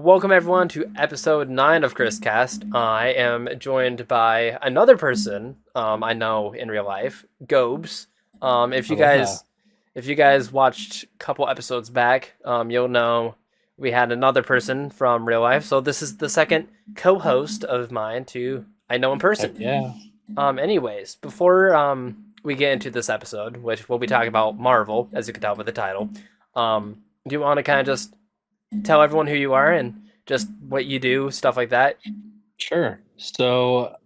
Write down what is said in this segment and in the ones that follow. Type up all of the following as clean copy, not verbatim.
Welcome everyone to episode 9 of ChrisCast. I am joined by another person I know in real life, Gobes. If you Oh yeah. guys if you guys watched a couple episodes back, you'll know we had another person from real life. So this is the second co-host of mine to I know in Heck person. yeah. Anyways, before we get into this episode, which we'll be talking about Marvel, as you can tell by the title, do you want to kind of just tell everyone who you are and just what you do, stuff like that? Sure. So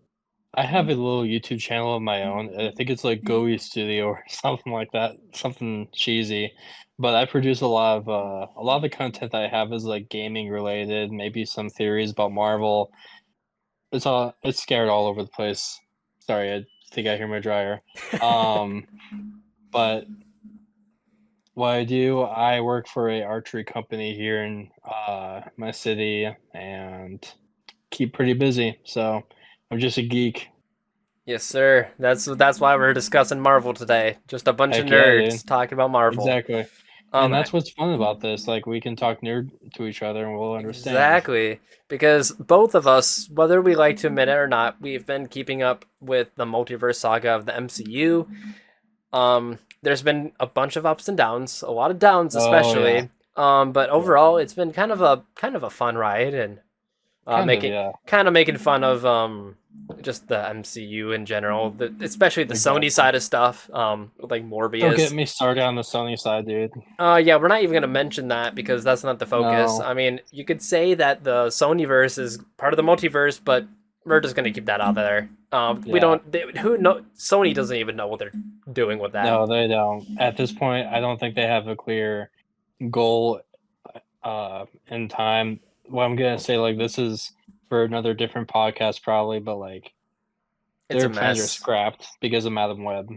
I have a little YouTube channel of my own. I think it's like Goey Studio or something like that, something cheesy. But I produce a lot of the content I have is like gaming related, maybe some theories about Marvel. It's scared all over the place. Sorry, I think I hear my dryer. Um, but what I do, I work for a archery company here in my city and keep pretty busy. So I'm just a geek. Yes, sir. That's why we're discussing Marvel today. Just a bunch of Heck yeah, dude. nerds talking about Marvel. Exactly. And I- that's what's fun about this. Like we can talk nerd to each other and we'll understand. exactly, because both of us, whether we like to admit it or not, we've been keeping up with the multiverse saga of the MCU. There's been a bunch of ups and downs, a lot of downs Oh yeah. especially. But Yeah. overall, it's been kind of a fun ride, and Kind of, making yeah. kind of making fun of just the MCU in general, especially the Sony Exactly. side of stuff, with, like Don't get Morbius. me started on the Sony side, dude. Yeah, we're not even gonna mention that because that's not the focus. No. I mean, you could say that the Sonyverse is part of the multiverse, but we're just gonna keep that out there. We Yeah. don't. Who know? Sony doesn't even know what they're doing with that. No, they don't. At this point, I don't think they have a clear goal in time. What I'm gonna say, like, this is for another different podcast probably, but like It's a their plans are mess. scrapped because of Madam Web.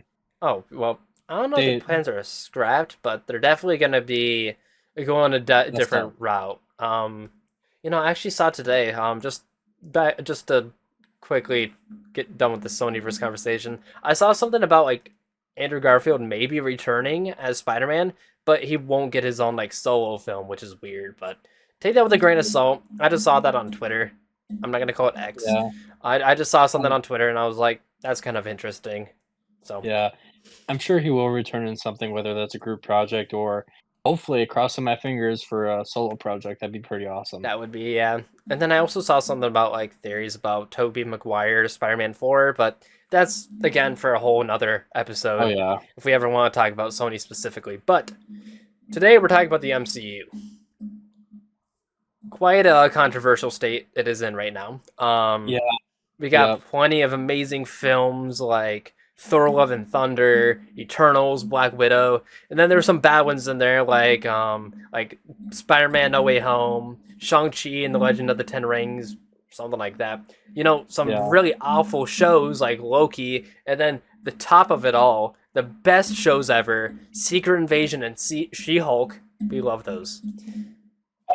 Oh well, I don't know if the They plans are scrapped, but they're definitely gonna be going a messed up. different route. I actually saw today. Just to quickly get done with the Sonyverse conversation, I saw something about like Andrew Garfield maybe returning as Spider-Man, but he won't get his own like solo film, which is weird. But take that with a grain of salt. I just saw that on Twitter. I'm not gonna call it X. Yeah. I just saw something Um, on Twitter and I was like, that's kind of interesting. So yeah. I'm sure he will return in something, whether that's a group project or hopefully crossing my fingers for a solo project. That'd be pretty awesome. that would be, yeah. And then I also saw something about like theories about Tobey Maguire Spider-Man 4, but that's again for a whole another Oh episode yeah. if we ever want to talk about Sony specifically. But today we're talking about the MCU. Quite a controversial state it is in right now. Yeah. We got Yep. plenty of amazing films like Thor: Love and Thunder, Eternals, Black Widow, and then there were some bad ones in there like Spider-Man: No Way Home, Shang-Chi and the Legend of the Ten Rings, something like that. Some Yeah. really awful shows like Loki, and then the top of it all, the best shows ever, Secret Invasion and She-Hulk. We love those.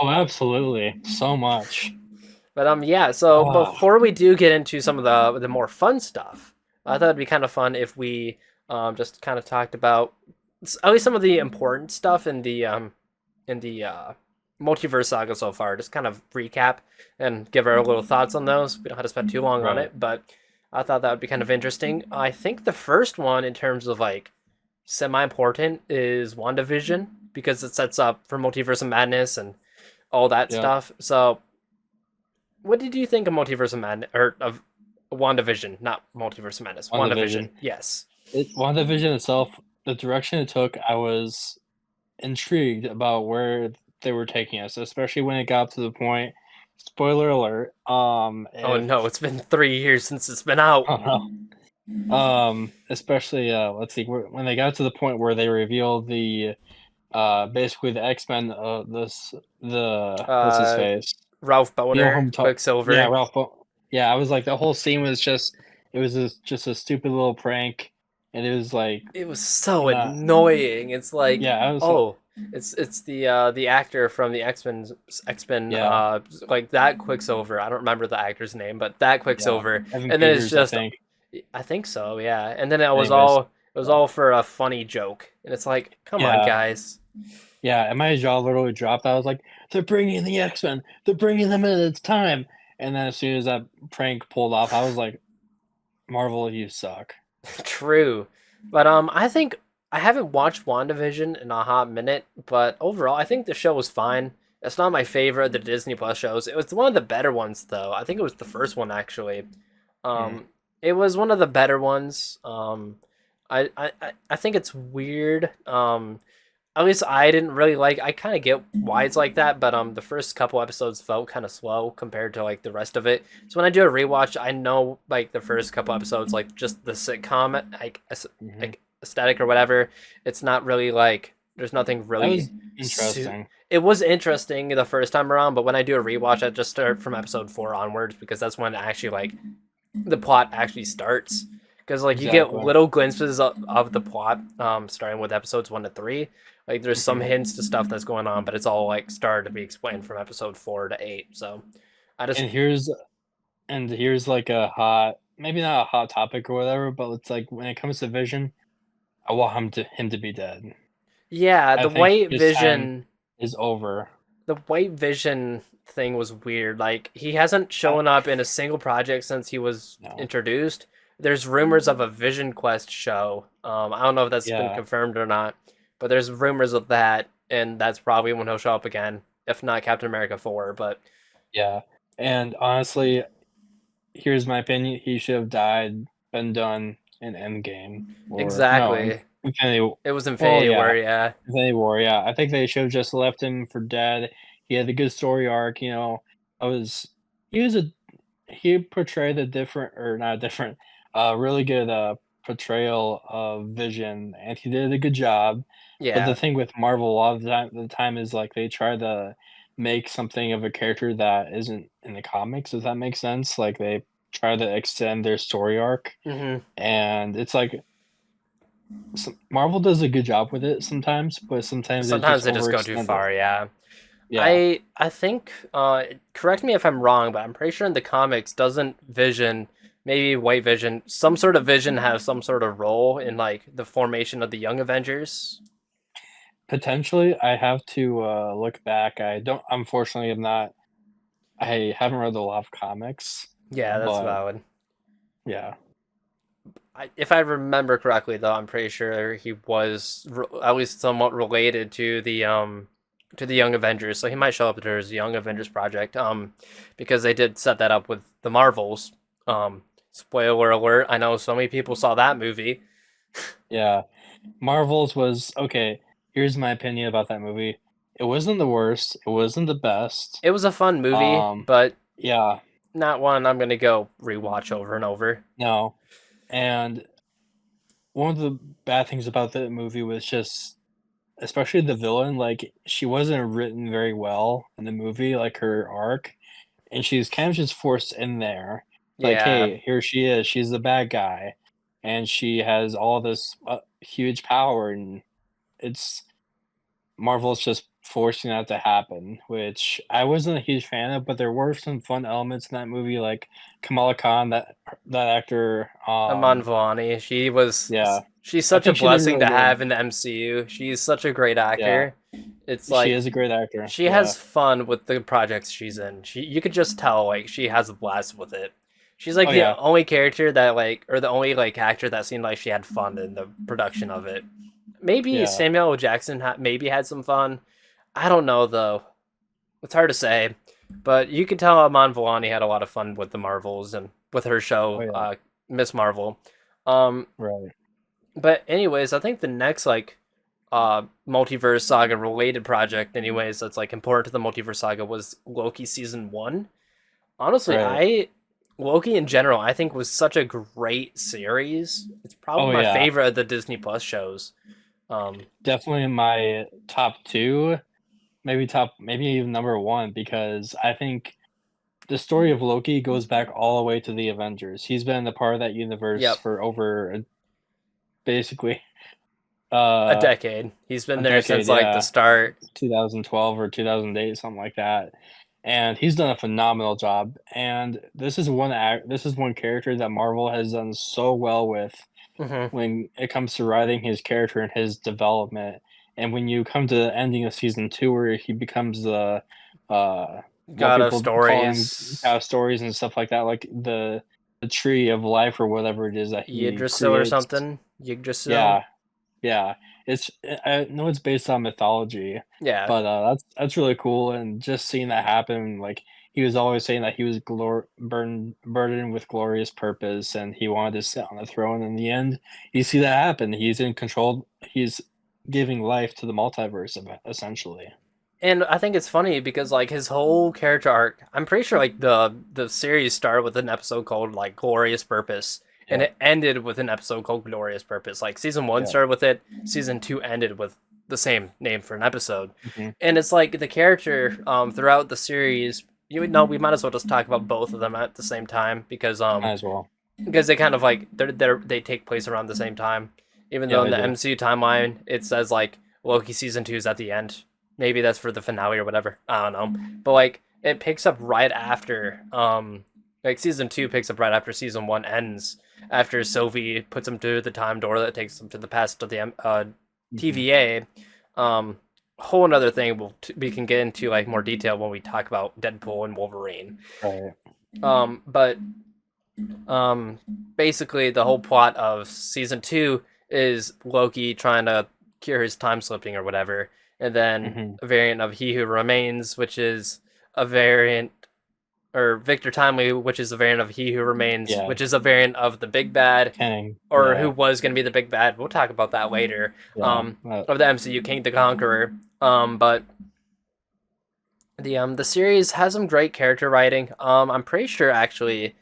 Oh, absolutely. So much. But yeah, so Ah, before we do get into some of the more fun stuff, I thought it'd be kind of fun if we just kind of talked about at least some of the important stuff in the multiverse saga so far. Just kind of recap and give our little thoughts on those. We don't have to spend too long on right. it, but I thought that would be kind of interesting. I think the first one in terms of like semi-important is WandaVision because it sets up for Multiverse of Madness and all that Yep. stuff. So what did you think of Multiverse of Madness or of WandaVision, not Multiverse of Madness? WandaVision. WandaVision. Yes. WandaVision itself, the direction it took, I was intrigued about where they were taking us, especially when it got to the point. Spoiler alert. Oh If no, it's been 3 years since it's been out. oh no. Especially let's see, when they got to the point where they revealed the basically the X-Men, the what's his Uh, face? Ralph You know who Boner, I'm talking? Yeah, Quicksilver. Ralph. Yeah, I was like, the whole scene was just, it was just a stupid little prank, and it was like, It was so nah, annoying. It's like, yeah, I was, oh, it's the actor from the X Men yeah, like that Quicksilver. I don't remember the actor's name, but that yeah, Quicksilver. Evan And then it's Peters, I just think. I think so, yeah. And then it was Anyways, all for a funny joke. And it's like, come on, yeah, guys. yeah, and my jaw literally dropped. I was like, they're bringing the X-Men, they're bringing them in, it's time. And then as soon as that prank pulled off, I was like, Marvel, you suck. True, but I think I haven't watched WandaVision in a hot minute, but overall, I think the show was fine. It's not my favorite of the Disney Plus shows. It was one of the better ones, though. I think it was the first one actually. Mm. Um, it was one of the better ones. I think it's weird. At least I didn't really like. I kind of get why it's like that, but the first couple episodes felt kind of slow compared to like the rest of it. So when I do a rewatch, I know like the first couple episodes, like just the sitcom, Hmm. like aesthetic or whatever. It's not really like there's nothing That really. was interesting. It was interesting the first time around, but when I do a rewatch, I just start from episode 4 onwards because that's when actually like the plot actually starts. Because like you get Exactly. little glimpses of the plot, starting with episodes 1 to 3. Like there's some Hmm. hints to stuff that's going on, but it's all like started to be explained from episode 4 to 8. So I just And here's like a hot, maybe not a hot topic or whatever, but it's like when it comes to Vision, I want him to be dead. yeah, I think his time is over. the White Vision thing was weird. Like he hasn't shown up in a single project since he was No. introduced. There's rumors of a Vision Quest show. I don't know if that's been Yeah, confirmed or not, but there's rumors of that, and that's probably when he'll show up again, if not Captain America 4. But yeah. And honestly, here's my opinion. He should have died, been done in Endgame or no, exactly, Infinity. it was Well, Infinity yeah, War. Yeah, Infinity War. Yeah, I think they should have just left him for dead. He had a good story arc. I was he was a he portrayed a different or not a different, really good portrayal of Vision, and he did a good job. But the yeah. thing with Marvel a lot of the time is like they try to make something of a character that isn't in the comics. Does that make sense? Like they try to extend their story arc, hmm and it's like Marvel does a good job with it sometimes, but sometimes they just Sometimes they just go too overextend it. far. Yeah. Yeah, I think correct me if I'm wrong, but I'm pretty sure in the comics doesn't Vision, maybe White Vision, some sort of Vision have some sort of role in like the formation of the Young Avengers. potentially. I have to look back. I don't. Unfortunately, I'm not. I haven't read a lot of comics, Yeah, that's but valid. yeah, If I remember correctly, though, I'm pretty sure he was at least somewhat related to the Young Avengers, so he might show up to his Young Avengers project. Because they did set that up with the Marvels. Spoiler alert! I know so many people saw that movie. yeah. Marvel's was okay. Here's my opinion about that movie. It wasn't the worst. It wasn't the best. It was a fun movie, Um, but yeah, not one I'm gonna go rewatch over and over. no. And one of the bad things about the movie was just, especially the villain, like she wasn't written very well in the movie, like her arc, and she's kind of just forced in there. Like, Yeah, hey, here she is. She's the bad guy, and she has all this huge power, and it's Marvel's just forcing that to happen, which I wasn't a huge fan of, but there were some fun elements in that movie, like Kamala Khan, that actor. Aman Vellani. Yeah, She's I such a think she did blessing really to good. have in the MCU. She's such a great Yeah, actor. It's she like is a great actor. she Yeah. has fun with the projects she's in. You could just tell like she has a blast with it. She's like Oh the yeah. only character that like or the only like actor that seemed like she had fun in the production of it. Maybe Yeah. Samuel L. Jackson maybe had some fun. I don't know though. It's hard to say, but you could tell Aman Vellani had a lot of fun with the Marvels and with her Oh show, yeah. Miss Marvel. Um, Right. but anyways, I think the next like multiverse saga related project, anyways, that's like important to the multiverse saga was Loki season 1. Honestly, Right. I Loki in general, I think was such a great series. It's probably Oh my yeah. favorite of the Disney Plus shows. Um, Definitely my top two, maybe even number one, because I think the story of Loki goes back all the way to the Avengers. He's been a part of that universe yep, for over basically a uh decade. He's been a there decade, since like the yeah. start. 2012 or 2008, something like that. And he's done a phenomenal job. And this is one character that Marvel has done so well with Hmm when it comes to writing his character and his development. And when you come to the ending of season 2 where he becomes the what God of people call him Stories, stories and stuff like that, like the tree of life or whatever it is that he Yggdrasil or creates. something. Yggdrasil. Yeah, yeah. I know it's based on mythology, Yeah. but that's really cool. And just seeing that happen, like he was always saying that he was burdened with glorious purpose, and he wanted to sit on the throne. In the end, you see that happen. He's in control. He's giving life to the multiverse, essentially. And I think it's funny because like his whole character arc, I'm pretty sure like the series started with an episode called like Glorious Purpose, and Yeah, it ended with an episode called Glorious Purpose. Like season one yeah. started with it, season two ended with the same name for an episode, Hmm. and it's like the character throughout the series. You know, we might as well just talk about both of them at the same time Might as well. because they kind of like they take place around the same time. Even Yeah, though in they the do. MCU timeline it says like Loki season two is at the end. Maybe that's for the finale or whatever. I don't know. But like it picks up right after like season two picks up right after season one ends. After Sylvie puts him through the time door that takes him to the past of the Hmm. TVA. Um, whole another thing we can get into like more detail when we talk about Deadpool and Wolverine. Right. But um, basically, the whole plot of season two is Loki trying to cure his time slipping or whatever, and then Hmm. a variant of He Who Remains, which is a variant, or Victor Timely, which is a variant of He Who Remains, Yeah. which is a variant of the Big Bad, Kenning. or who Yeah. was going to be the Big Bad. We'll talk about that later. Yeah. Of the MCU, King the Conqueror. But the series has some great character writing. I'm pretty sure actually,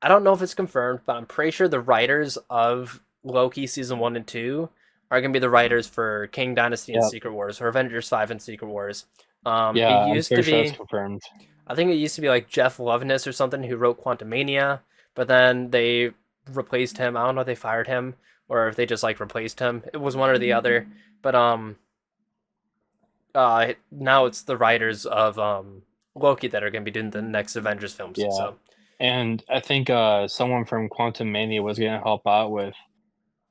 I don't know if it's confirmed, but I'm pretty sure the writers of Loki season one and two are gonna be the writers for King Dynasty and Yeah. Secret Wars or Avengers 5 and Secret Wars. It Yeah. I'm used to pretty sure that's be, confirmed. I think it used to be like Jeff Loveness or something who wrote Quantumania, but then they replaced him. I don't know if they fired him or if they just like replaced him. It was one or the other. But now it's the writers of Loki that are going to be doing the next Avengers films. Yeah. So And I think someone from Quantum Mania was going to help out with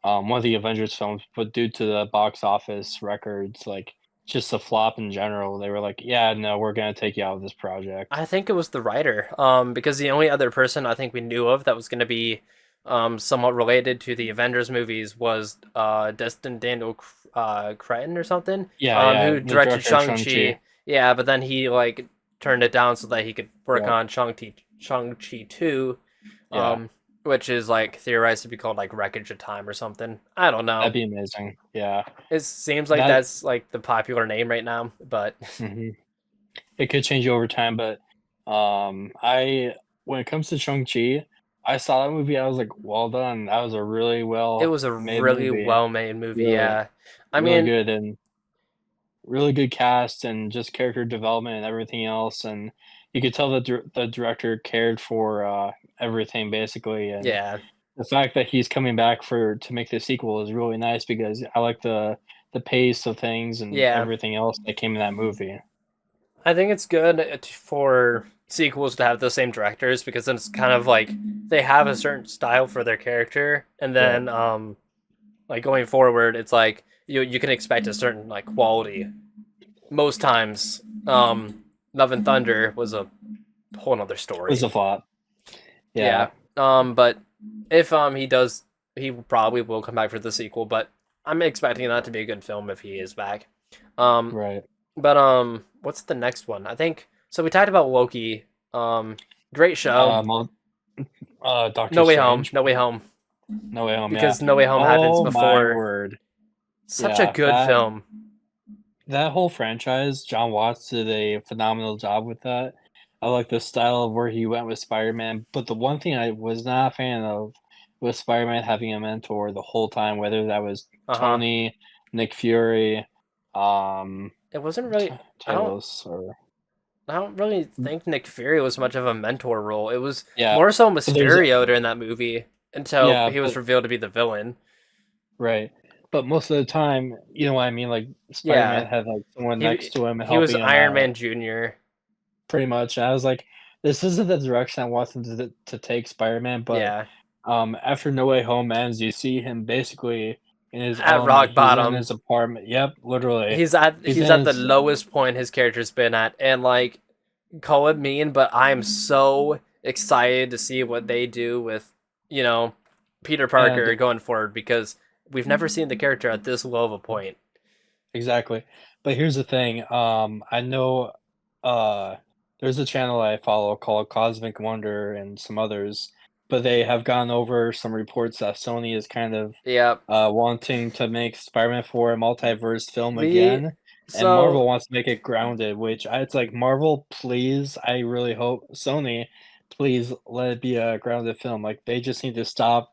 one of the Avengers films, but due to the box office records, like just the flop in general, they were like, "Yeah, no, we're going to take you out of this project." I think it was the writer, because the only other person I think we knew of that was going to be somewhat related to the Avengers movies was Destin Daniel Cretton or something, Yeah, yeah, who the directed director of Shang-Chi. Shang-Chi. Yeah, but then he like turned it down so that he could work Yeah, on Shang-Chi 2, yeah, um, which is like theorized to be called like Wreckage of Time or something. I don't that'd know. be amazing. Yeah, It seems like that. that's like the popular name right now, but Hmm. It could change over time, but I when it comes to Shang-Chi, I saw that movie. I was like, "Well done." That was a really it well was a made really movie. well made movie. Really, Yeah, I really mean, good, and really good cast and just character development and everything else, and you could tell that the director cared for, everything basically, and yeah, the fact that he's coming back for to make the sequel is really nice because I like the pace of things and yeah. everything else that came in that movie. I think it's good for sequels to have the same directors because then it's kind of like they have a certain style for their character, and Yeah, then like going forward, it's like you can expect a certain like quality. Most times, Love and Thunder was a whole nother was story. a flop. Yeah. Yeah, But if he does, he probably will come back for the sequel. But I'm expecting that to be a good film if he is back. Um, right. but what's the next one? I think so. We talked about Loki. Great show. Mul Doctor No Way Home. Strange? No Way Home. No Way Home, yeah. Because No Way Home happens Oh my before. word. Such a Yeah, good film. that whole franchise, John Watts did a phenomenal job with that. I like the style of where he went with Spider-Man, but the one thing I was not a fan of was Spider-Man having a mentor the whole time, whether that was Uh huh. Tony, Nick Fury, um, It wasn't really. I don't. Talos, or I don't really think Nick Fury was much of a mentor role. It was yeah, more so but there's Mysterio during that movie until yeah, he was but revealed to be the villain. right. But most of the time, you know what I mean, like, Spider-Man Yeah, had, like, someone next he to him he was helping him Iron out. Man Junior. Pretty much, I was like, "This isn't the direction I want them to take Spider-Man," but, Yeah, after No Way Home ends, you see him basically in his At element. rock He's in bottom. his apartment. Yep, literally. He's He's in at the his lowest point his character's been at, and like, call it mean, but I'm so excited to see what they do with, you know, Peter and Parker going forward because we've never seen the character at this low of a point. exactly. But here's the thing. I know uh there's a channel I follow called Cosmic Wonder and some others, but they have gone over some reports that Sony is kind of Yeah, wanting to make Spider-Man 4 a multiverse film we again, and so Marvel wants to make it grounded, which it's like Marvel, please, I really hope Sony, please let it be a grounded film. Like they just need to stop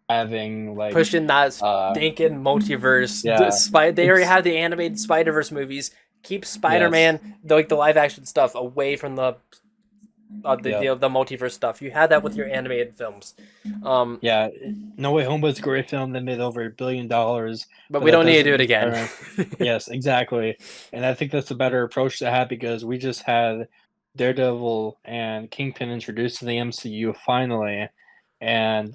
having like pushing that uh stinking multiverse. yeah, They already it's have the animated Spider Verse movies. Keep Spider yes. Man, like the live action stuff, away from Yep. the multiverse stuff. You had that with your animated films, um, Yeah, No Way Home was a great film that made over $1 billion, but but we that don't need to doesn't do it mean again. Spider-Man. Yes, exactly, and I think that's a better approach to have because we just had Daredevil and Kingpin introduced to the MCU finally, and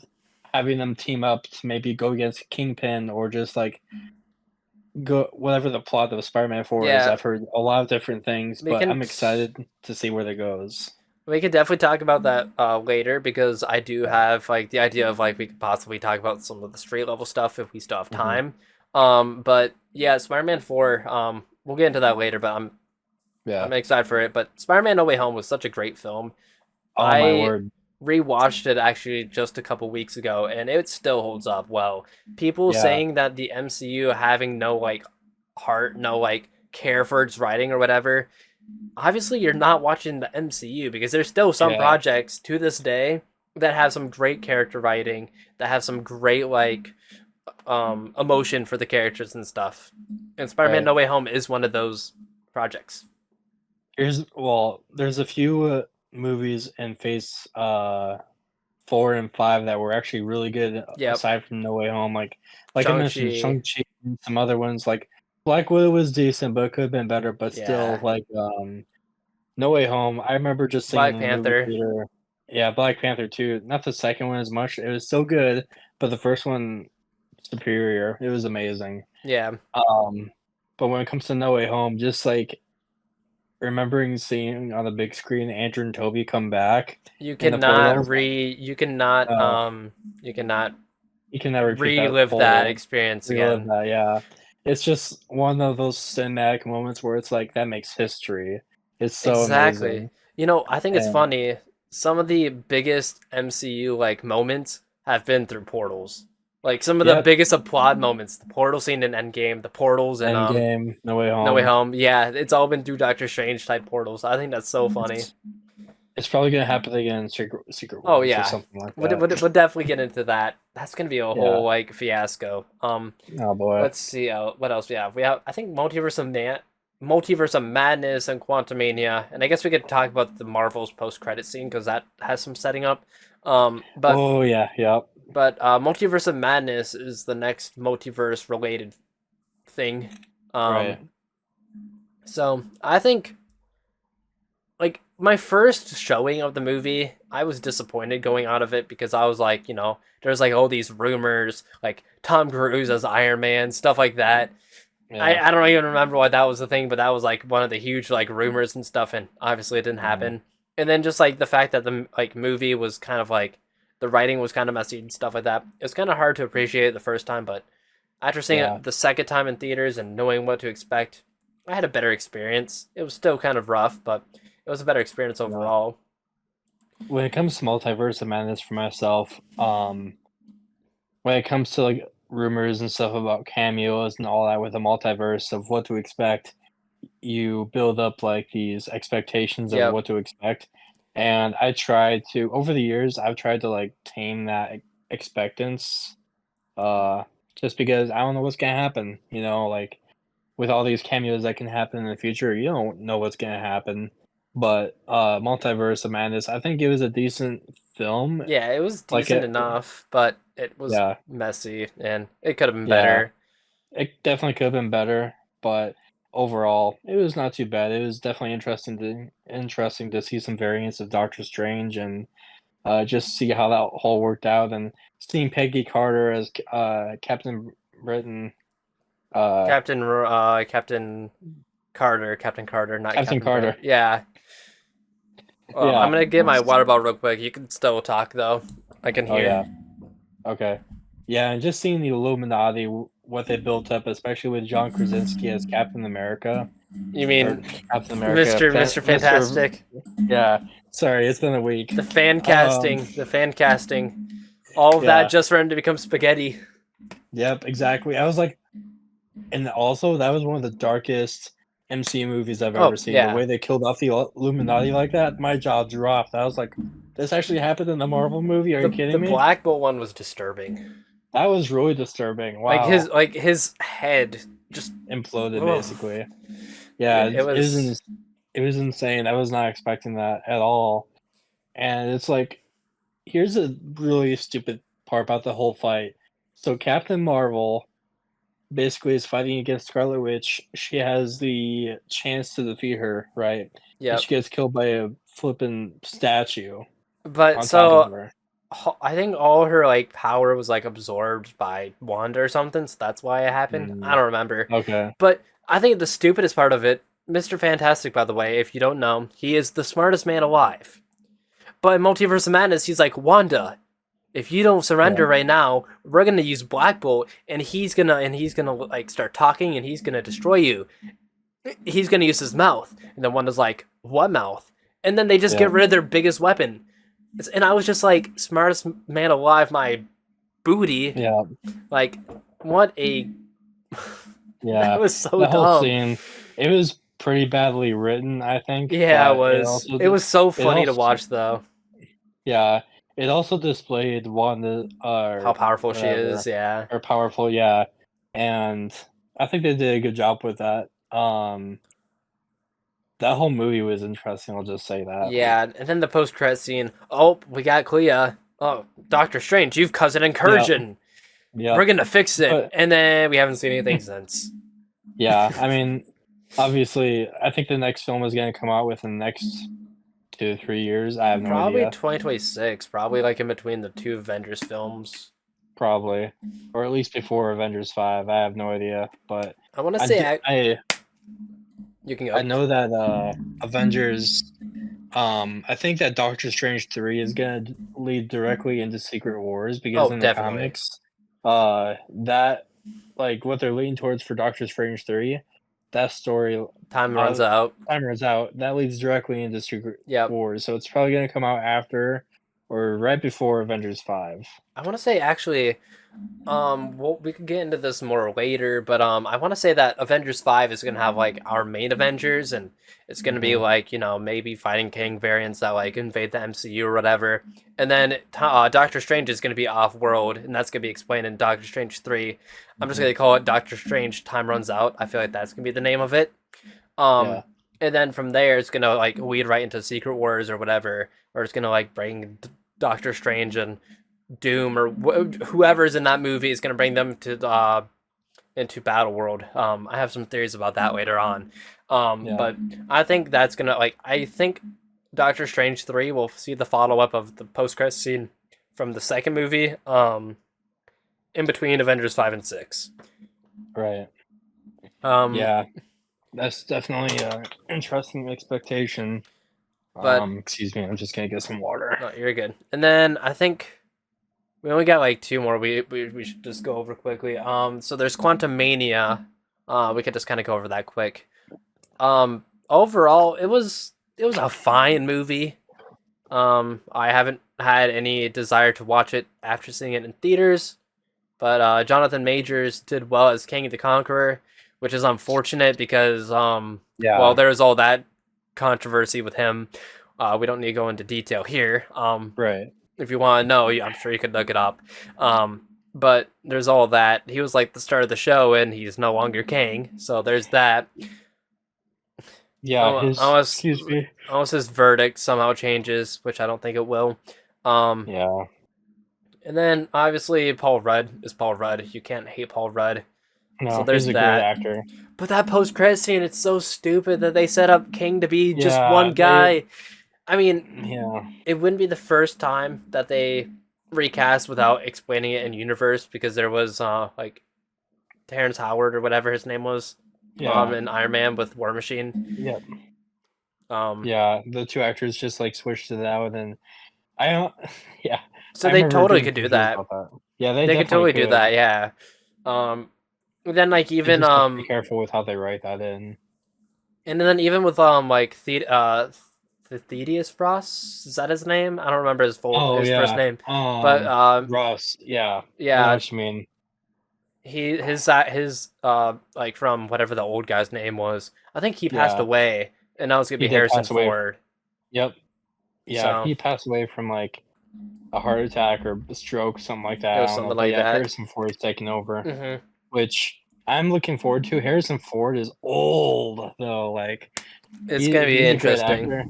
having them team up to maybe go against Kingpin or just like go whatever the plot of Spider-Man 4 is. Yeah, I've heard a lot of different things, we but can I'm excited to see where that goes. we can definitely talk about that later because I do have like the idea of like we could possibly talk about some of the street level stuff if we still have Mhm. time. But yeah, Spider-Man 4. We'll get into that later, but Yeah. I'm excited for it. But Spider-Man: No Way Home was such a great film. Oh my I word. rewatched it actually just a couple weeks ago, and it still holds up well. People Yeah. saying that the MCU having no like heart, no like care for its writing or whatever. Obviously, you're not watching the MCU because there's still some Yeah. projects to this day that have some great character writing, that have some great like emotion for the characters and stuff. And Spider-Man: Right. No Way Home is one of those projects. There's a few movies in Phase 4 and 5 that were actually really good Yep, aside from No Way Home. Like I mentioned, Shang-Chi. Shang-Chi and some other ones. Like Black Widow was decent, but it could have been better. But still, Yeah, like No Way Home, I remember just seeing it Black in the movie Panther. theater. Yeah, Black Panther too. Not the second one as much. It was so good, but the first one superior. It was amazing. Yeah, Um, but when it comes to No Way Home, just like remembering seeing on the big screen Andrew and Toby come back in the portals, uh, you cannot you can never repeat that relive that whole experience relive again. that, yeah. It's just one of those cinematic moments where it's like, that makes history. It's so Exactly. amazing, You know, I think it's and funny. Some of the biggest MCU like moments have been through portals. Like some of the yep, biggest applaud moments, the portal scene in Endgame, the portals in Endgame, No Way No Way Home. Home. Yeah, it's all been through Doctor Strange type portals. I think that's so funny. It's it's probably gonna happen again in Secret Oh Wars or yeah, something like that. we'll definitely get into that. That's gonna be a Yeah. whole like fiasco. Oh boy. Let's see what else we have. We have I think Multiverse of Madness and Quantumania, and I guess we could talk about the Marvel's post credit scene because that has some setting up. Um, but Oh yeah, yep. Multiverse of Madness is the next multiverse related thing. Right. Um, so I think like my first showing of the movie, I was disappointed going out of it because I was like, there's like all these rumors, like Tom Cruise as Iron Man, stuff like that. Yeah. I don't even remember why that was the thing, but that was like one of the huge like rumors and stuff, and obviously it didn't Mhm. happen. And then just like the fact that the like movie was kind of like the writing was kind of messy and stuff like that. It's kind of hard to appreciate it the first time, but after seeing Yeah. it the second time in theaters and knowing what to expect, I had a better experience. It was still kind of rough, but it was a better experience Yeah. overall. When it comes to Multiverse of Madness for myself, when it comes to like rumors and stuff about cameos and all that with the multiverse of what to expect, you build up like these expectations of Yep. what to expect. And I try to over the years I've tried to like tame that expectance uh just because I don't know what's gonna happen, like with all these cameos that can happen in the future, you don't know what's gonna happen. But Multiverse of Madness, I think it was a decent film. Yeah, it was Like decent it enough, but it was yeah, messy and it could have been yeah. better. It definitely could have been better, but overall, it was not too bad. It was definitely interesting to see some variants of Doctor Strange and just see how that whole worked out, and seeing Peggy Carter as Captain Britain. Captain Carter, not Captain Captain Britain. Carter. Yeah. I'm Yeah. gonna get my water bottle real quick. You can still talk though. I can Oh hear. yeah. Okay. Yeah, and just seeing the Illuminati, what they built up, especially with John Krasinski as Captain America, You or mean Captain America, Mr. Mr. Fantastic? Yeah. Sorry, it's been a week. The fan Um, casting, the fan casting, all of that yeah. just for him to become spaghetti. Yep, exactly. I was like, and also that was one of the darkest MCU movies I've ever Oh seen. The yeah, way they killed off the Illuminati like that, my jaw dropped. I was like, this actually happened in a Marvel movie? Are you the kidding me? Black Bolt one was disturbing. That was really disturbing. Like Wow. his head just Imploded ugh. basically. Yeah, It was it was insane. I was not expecting that at all. And it's like, here's a really stupid part about the whole fight. So Captain Marvel basically is fighting against Scarlet Witch. She has the chance to defeat her, right? And yep. she gets killed by a flippin' statue But on top of so her. I think all her like power was like absorbed by Wanda or something, so that's why it happened. I Mm, don't remember. okay. But I think the stupidest part of it, Mr. Fantastic, by the way, if you don't know, he is the smartest man alive. But in Multiverse of Madness, he's like, Wanda, if you don't surrender Yeah. right now, we're gonna use Black Bolt, and he's gonna like start talking, and he's gonna destroy you. He's gonna use his mouth, and then Wanda's like, what mouth? And then they just Yeah. get rid of their biggest weapon. And I was just like, smartest man alive, my booty. Yeah. Like, what a that Yeah. was so The whole dumb. scene, it was pretty badly written, I think, Yeah, it but was. It was so it funny to also watch though. yeah, it also displayed Wanda How or powerful she is. whatever, Yeah. or powerful, yeah, and I think they did a good job with that. That whole movie was interesting, I'll just say that. Yeah, and then the post-credit scene. Oh, we got Clea. Oh, Doctor Strange, you've caused an Yep, incursion. We're yep, gonna fix it, but and then we haven't seen anything since. yeah, I mean, obviously, I think the next film is gonna come out within the next 2 to 3 years, I have no Probably idea. 2026. Probably like in between the two Avengers films. Probably, or at least before Avengers 5, I have no idea, but I want to I say d you can I go. know that, Avengers, I think that Doctor Strange 3 is gonna lead directly into Secret Wars because Oh, in the definitely. comics, that like, what they're leaning towards for Doctor Strange 3, that story, Time runs out. time runs out, that leads directly into Secret Yep. Wars, so it's probably gonna come out after or right before Avengers 5. I want to say actually, well, we could get into this more later, but I want to say that Avengers 5 is gonna have like our main Avengers, and it's gonna be Mhm. like maybe fighting King variants that like invade the MCU or whatever, and then Doctor Strange is gonna be off world, and that's gonna be explained in Doctor Strange 3. I'm just Mhm. gonna call it Doctor Strange Time Runs Out. I feel like that's gonna be the name of it. Yeah. And then from there it's gonna like lead right into Secret Wars or whatever, or it's gonna like bring Doctor Strange and Doom or whoever's in that movie is going to bring them to into Battle World. I have some theories about that later on. Yeah. But I think that's gonna like I think Doctor Strange 3 will see the follow up of the post credit scene from the second movie. In between Avengers 5 and 6. Right. Um, Yeah. That's definitely an interesting expectation. but Excuse me, I'm just gonna get some water. no, you're good. And then I think we only got like two more. We should just go over quickly. So there's Quantum Mania. We could just kind of go over that quick. Overall, it was a fine movie. I haven't had any desire to watch it after seeing it in theaters, but Jonathan Majors did well as King the Conqueror, which is unfortunate because well, Yeah. there was all that controversy with him. We don't need to go into detail here. Right. If you want to know, I'm sure you could look it up. But there's all that. He was like the star of the show, and he's no longer king. So there's that. Yeah, Unless excuse me. his verdict somehow changes, which I don't think it will. Yeah. And then obviously Paul Rudd is Paul Rudd. You can't hate Paul Rudd. So No, there's he's a great that. actor. But that post-credit scene, it's so stupid that they set up King to be just Yeah, one guy. I mean, yeah. it wouldn't be the first time that they recast without explaining it in universe because there was like Terrence Howard or whatever his name was, Yeah. in Iron Man with War Machine. Yep. Um, Yeah. The two actors just like switched it out, and I don't. Yeah, so I they remember totally being could do confused that. about that. Yeah, they They could definitely totally do could. that. Yeah. Um, then like They even just have to be careful with how they write that in. and then even with like Thaddeus Ross, is that his name? I don't remember Oh his first yeah. name, but Ross. Yeah, I know yeah, what you mean. his like from whatever the old guy's name was. I think he passed Yeah, away, and now it's gonna he be did Harrison pass away. Ford. Yep. Yeah, So he passed away from like a heart attack or a stroke, something like that. it I was don't know, something but like yeah, that. Harrison Ford is taking over, Hmm. which I'm looking forward to. Harrison Ford is old though. Like It's gonna be he's a great interesting. actor.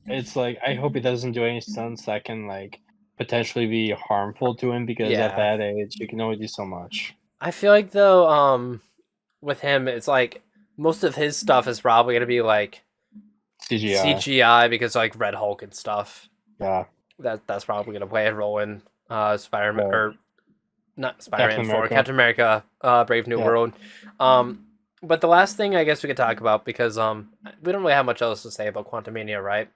It's like I hope he doesn't do any stunts that can like potentially be harmful to him because at Yeah, that age you can only do so much. I feel like though, with him, it's like most of his stuff is probably gonna be like CGI. CGI because like Red Hulk and stuff. Yeah. That's probably gonna play a role in Spider Man Right. or not Spider Captain Man 4, America. Captain America, Brave New Yeah. World. Um, but the last thing I guess we could talk about because we don't really have much else to say about Quantumania, right?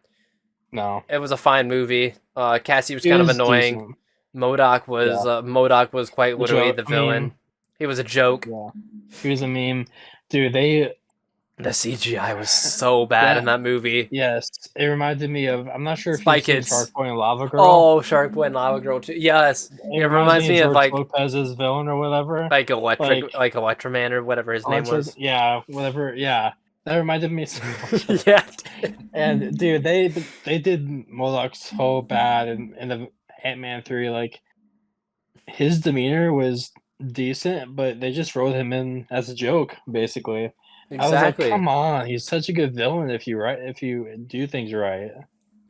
No. It was a fine movie. Cassie was It kind of was annoying. decent. Yeah. MODOK was quite The literally joke the I mean, villain. He was a joke. yeah. He was a meme. Dude, they The CGI was so bad in that that movie. yes, it reminded me of I'm not sure if Spy you've seen Shark Kids. Boy and Lava Girl. Oh, Shark Boy and Lava Girl too. Yes, It it reminds reminds me of me of George Lopez's villain or whatever. like Like Electroman or whatever his name Electric, was. yeah, whatever, yeah. That reminded me so much of Yeah. that. And dude, they did MODOK so bad in the Ant-Man 3. Like his demeanor was decent, but they just wrote him in as a joke, basically. I was like, Exactly. come on, he's such a good villain if you do things right.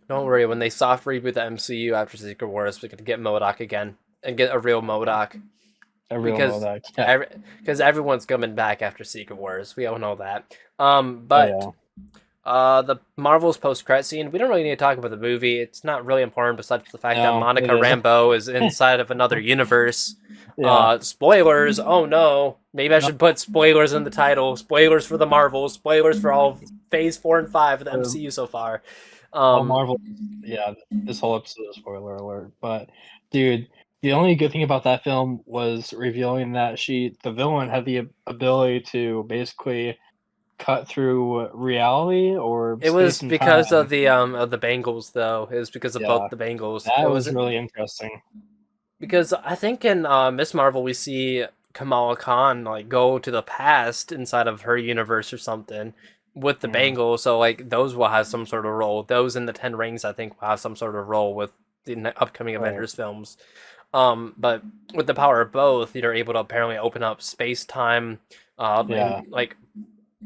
Don't worry, when they soft reboot the MCU after Secret Wars, we could get MODOK again and get a real MODOK A real because MODOK. Yeah. everyone's coming back after Secret Wars. We all know that. Oh But yeah. the Marvel's post-credit scene, we don't really need to talk about the movie. It's not really important besides the fact that No, it Monica isn't. Rambeau is inside of another universe. Yeah. Spoilers. Oh no. Maybe I No, should put spoilers in the title. Spoilers for the Marvels. Spoilers for all of Phase 4 and 5 of the MCU so far. all Um, Marvel. Yeah, this whole episode is spoiler alert. But dude, the only good thing about that film was revealing that the villain, had the ability to basically cut through reality or it space was and time. because of the Bengals though. It was because of both Yeah, the Bengals. It that was was really interesting. because I think in Miss Marvel we see Kamala Khan like go to the past inside of her universe or something with the Mm, Bengals. So like those will have some sort of role. Those in the Ten Rings I think will have some sort of role with the upcoming right. Avengers films. But with the power of both, you're able to apparently open up space time, Yeah. and like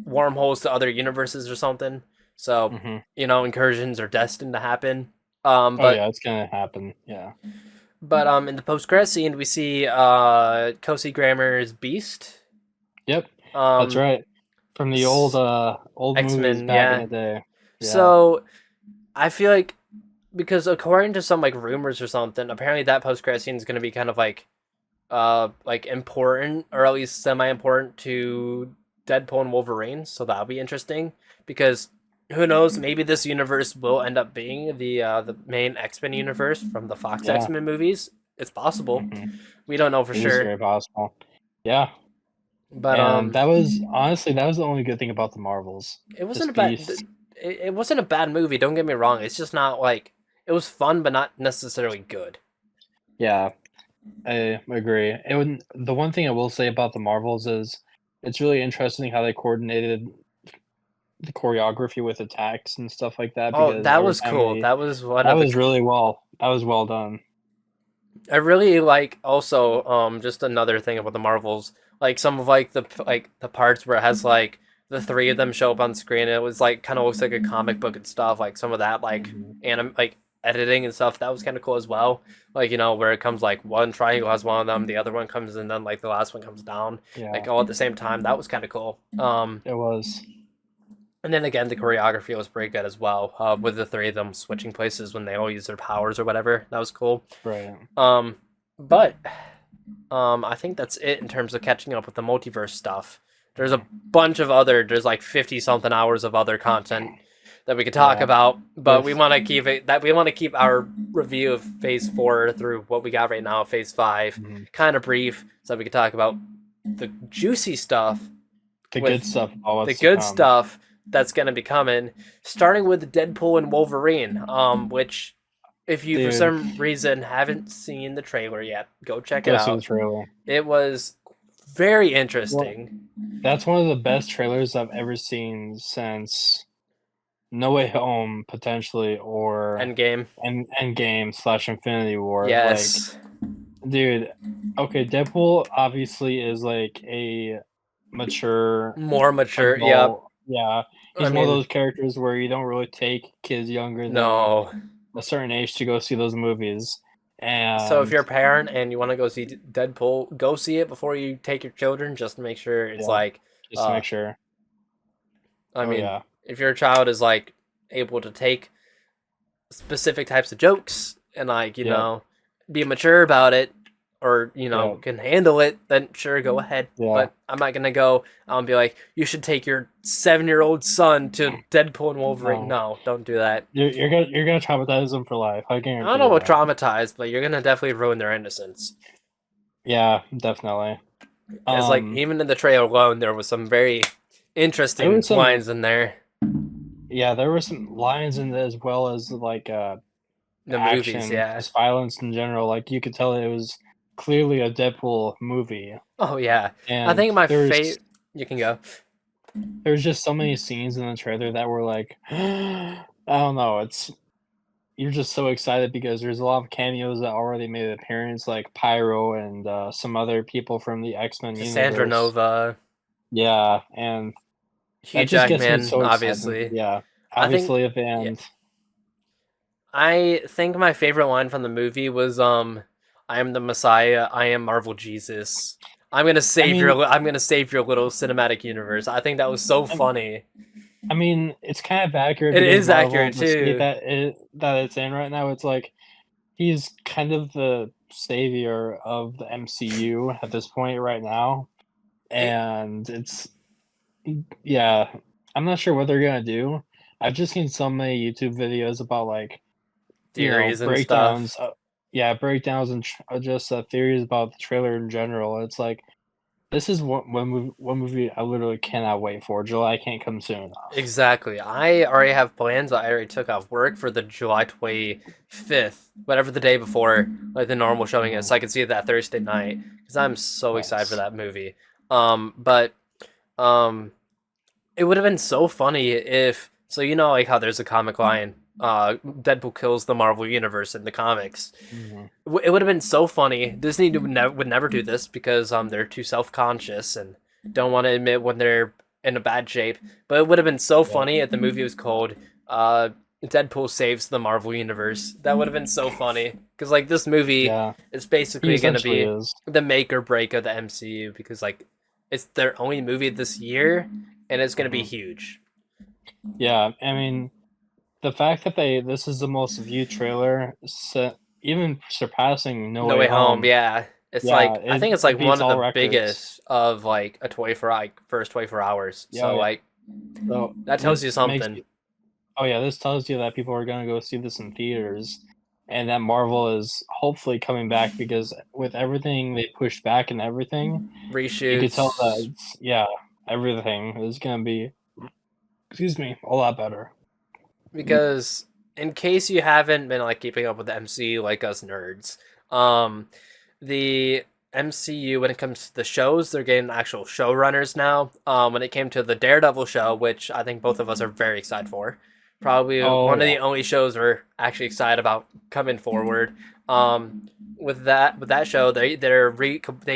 wormholes to other universes or something. So Hmm. incursions are destined to happen. Oh But yeah, it's gonna happen. Yeah. in the post credit scene, we see Kelsey Grammer's Beast, Yep. That's um, right. From the old X movies Men. back in Yeah. the day. Yeah. So I feel like because according to some like rumors or something, apparently that post credit scene is going to be kind of like important or at least semi important to Deadpool and Wolverine. So that'll be interesting because who knows? Maybe this universe will end up being the main X Men universe from the Fox X Yeah. Men movies. It's possible. Hmm. We don't know for It is sure. very possible. Yeah. But And that was honestly that was the only good thing about the Marvels. it wasn't a Just bad Beast. it wasn't a bad movie. Don't get me wrong. It's just not like it was fun, but not necessarily good. Yeah, I agree. The one thing I will say about the Marvels is it's really interesting how they coordinated the choreography with attacks and stuff like that Oh, because that every was time cool. That was one that of the. was that was well done. I really like also just another thing about the Marvels, like some of the parts where it has like the three of them show up on screen. It was like kind of looks like a comic book and stuff. Like some of that Mhm. like editing and stuff that was kind of cool as well. Like where it comes like one triangle has one of them, the other one comes and then like the last one comes down, Yeah, like all at the same time. That was kind of cool. it was. And then again, the choreography was pretty good as well, with the three of them switching places when they all use their powers or whatever. That was cool. Right. Um, but I think that's it in terms of catching up with the multiverse stuff. There's a bunch of there's like 50 something hours of other content that we could talk Yeah. about, but we There's want to keep our review of Phase 4 through what we got right now, Phase 5, mhm, kind of brief, so that we could talk about the juicy stuff the good with stuff about the what's to good come. stuff that's gonna be coming, starting with Deadpool and Wolverine. Which if you for Dude, some reason haven't seen the trailer yet, go check it go see the out. trailer. It was very Well, interesting. that's one of the best trailers I've ever seen since No Way Home, potentially, or Endgame. Endgame slash Infinity War. Like, Yes. dude, okay, Deadpool obviously is like a mature More mature. Yep. adult. Yeah, I he's one of mean, those characters where you don't really take kids younger than no. a certain age to go see those movies. So if And you're a parent and you want to go see Deadpool, go see it before you take your children, just to make sure it's yeah, like, just to uh, make sure. I Oh mean, yeah, if your child is like able to take specific types of jokes and like yep, be mature about it, or yep, can handle it, then sure, go ahead. yeah. But I'm not gonna go be like, you should take your 7-year-old son to Deadpool and Wolverine. No, No, don't do that. you're gonna traumatize them for life. I I don't guarantee know you about that. traumatized, but you're gonna definitely ruin their innocence. Yeah, definitely. As like Um, even in the trailer alone, there was some very there interesting was some, lines in there. yeah, there were some lines in it as well as like The movies, action, yeah. just violence in general. Like you could tell it was clearly a Deadpool movie, Oh yeah. I and think my favorite. You can go. there's just so many scenes in the trailer that were like, I don't know, it's you're just so excited because there's a lot of cameos that already made an appearance, like Pyro and some other people from the X-Men Cassandra universe. Nova, Yeah, and that Hugh just gets me Jackman, so excited. obviously. Yeah, I think obviously, at the yeah. end. I think my favorite line from the movie was I am the Messiah, I am Marvel Jesus. I mean, I'm gonna save your little cinematic universe. I think that was so I funny. I mean, it's kind of accurate It because is Marvel, accurate the state too. that it's in right now, it's like he's kind of the savior of the MCU at this point right now, It, and it's yeah. I'm not sure what they're gonna do. I've just seen so many YouTube videos about like theories and breakdowns, stuff. yeah, breakdowns and just theories about the trailer in general. It's like this is one movie I literally cannot wait for. July can't come soon enough. Exactly. I already have plans. I already took off work for the July 25th, whatever the day before, like the normal showing is, Mhm. so I can see it that Thursday night because I'm so excited for Nice. that movie. But um, it would have been so funny if so like how there's a comic line, Deadpool kills the Marvel universe in the comics. Mhm. It would have been so funny. Disney would never do this because they're too self conscious and don't want to admit when they're in a bad shape. But it would have been so Yep. funny if the movie was called uh, "Deadpool Saves the Marvel Universe." That would have been so funny because like this movie Yeah. is He basically gonna essentially be is. the make or break of the MCU because like it's their only movie this year and it's gonna be Mhm. huge. Yeah, I mean, the fact that this is the most viewed trailer, even surpassing No No Way Way Home, Home. yeah. It's Yeah, like I think it's it like one beats of the all records. biggest of like a 24 like first 24 hours. Yeah, oh So yeah. like So that tells you this makes something. you. Oh yeah, this tells you that people are gonna go see this in theaters, and that Marvel is hopefully coming back because with everything they pushed back and everything, you could tell that Reshoots yeah, everything is gonna be, excuse me, a lot better. because in case you haven't been like keeping up with the MCU like us nerds, um the MCU when it comes to the shows, they're getting actual showrunners now. When it came to the Daredevil show, which I think both of us are very excited for, probably Oh one of yeah. the only shows we're actually excited about coming forward. With that show, they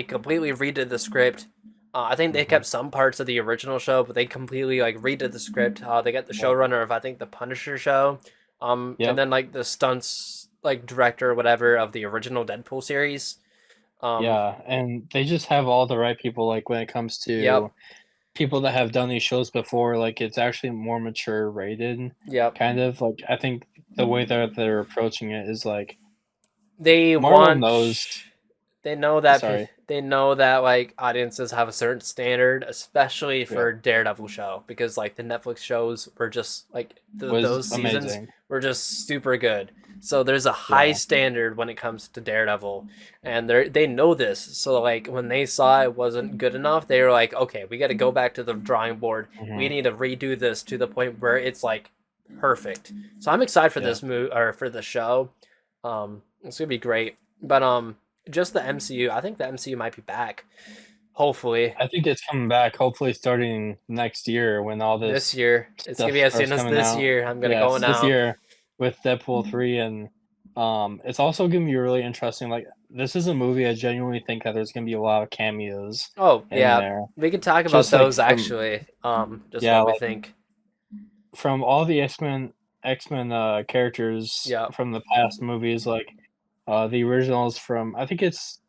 completely redid the script. I think they Hmm. kept some parts of the original show, but they completely like redid the script. They got the Yep. showrunner of I think the Punisher show, and Yep. then like the stunts like director or whatever of the original Deadpool series. Um, Yeah, and they just have all the right people, like, when it comes yep, to people that have done these shows before, like, it's actually more mature rated, yep. kind of, like, I think the way that they're approaching it is, like, They Marvel want knows they know that Sorry. they know that like audiences have a certain standard, especially Yeah. for Daredevil show, because like the Netflix shows were just like Was those seasons amazing. were just super good. So there's a high Yeah. standard when it comes to Daredevil, and they know this. So like when they saw it wasn't good enough, they were like, okay, we got to go back to the drawing board. We Hmm. need to redo this to the point where it's like perfect. So I'm excited for Yeah. this move or for the show. It's gonna be great. But just the MCU. I think the MCU might be back. Hopefully I think it's coming back. Hopefully, starting next year when all this this year. It's gonna stuff be as soon starts as coming this out. year. I'm gonna go Yes, this now. year with Deadpool 3, and it's also gonna be really interesting. Like, this is a movie I genuinely think that there's gonna be a lot of cameos Oh in yeah, there. we can talk about Just like those from actually. Just yeah, what we like think. from all the X Men characters Yeah. from the past movies, like the originals from, I think it's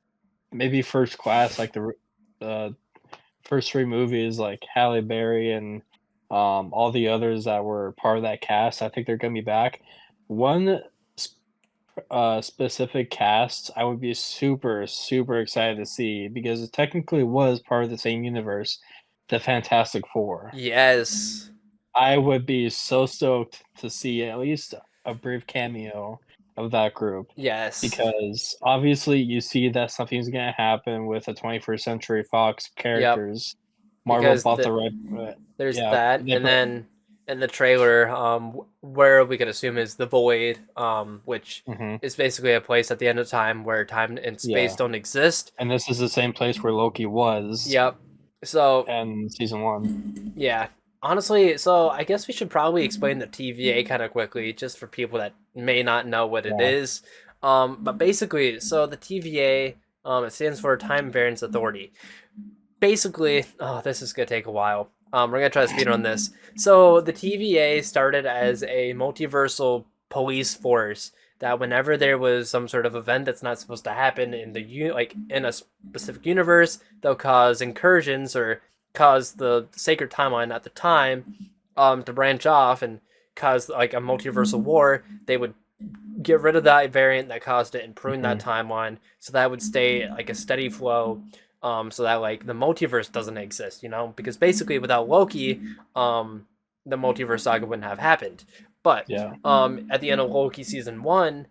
maybe First Class, like the first three movies, like Halle Berry and all the others that were part of that cast. I think they're gonna be back. One specific cast I would be super excited to see, because it technically was part of the same universe, the Fantastic Four. Yes. I would be so stoked to see at least a brief cameo of that group, Yes. because obviously you see that something's gonna happen with the 21st Century Fox Yep. characters. Marvel Because bought the right, there's yeah, that, they and put, then in the trailer, where we could assume is the void, which hmm is basically a place at the end of time where time and space yeah, don't exist. and this is the same place where Loki was Yep. So in season one. yeah, honestly, so I guess we should probably explain the TVA kind of quickly, just for people that may not know what it Yeah, is. But basically, so the TVA, it stands for Time Variance Authority. Basically, oh, this is gonna take a while. We're gonna try to speed on this. So the TVA started as a multiversal police force that whenever there was some sort of event that's not supposed to happen in like in a specific universe, they'll cause incursions or cause the sacred timeline at the time to branch off and cause like a multiversal war. They would get rid of that variant that caused it and prune that hmm timeline so that would stay like a steady flow, so that like the multiverse doesn't exist, because basically without Loki, the multiverse saga wouldn't have happened. But yeah, at the end of Loki season one,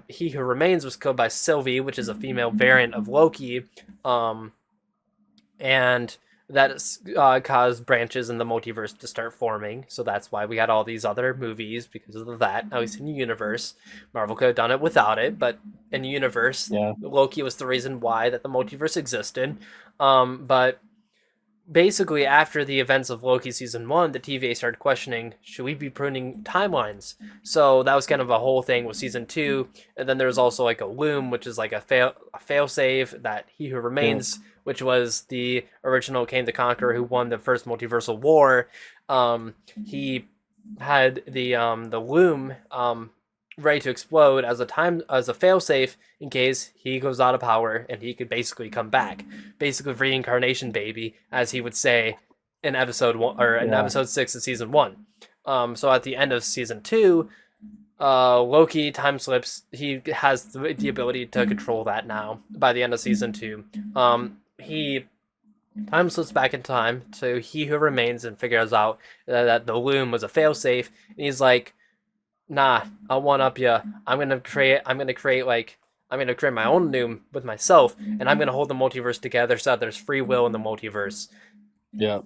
he who remains was killed by Sylvie, which is a female variant of Loki, um, and that caused branches in the multiverse to start forming. So that's why we got all these other movies because of that. At least in the universe, Marvel could have done it without it, but in the universe, yeah, Loki was the reason why that the multiverse existed. But basically, after the events of Loki season one, the TVA started questioning, should we be pruning timelines? So that was kind of a whole thing with season two. And then there's also like a loom, which is like a fail save that He Who yeah, Remains, which was the original Kang the Conqueror who won the first multiversal war. He had the loom ready to explode as a failsafe in case he goes out of power and he could basically come back, basically reincarnation baby, as he would say in episode one or in yeah, episode 6 of season one. So at the end of season two, Loki time slips. He has the ability to control that now. By the end of season two, he time slips back in time to He Who Remains and figures out that the loom was a failsafe, and he's like, nah, I'll one up you. I'm gonna create my own Noom with myself, and I'm gonna hold the multiverse together so that there's free will in the multiverse. yeah.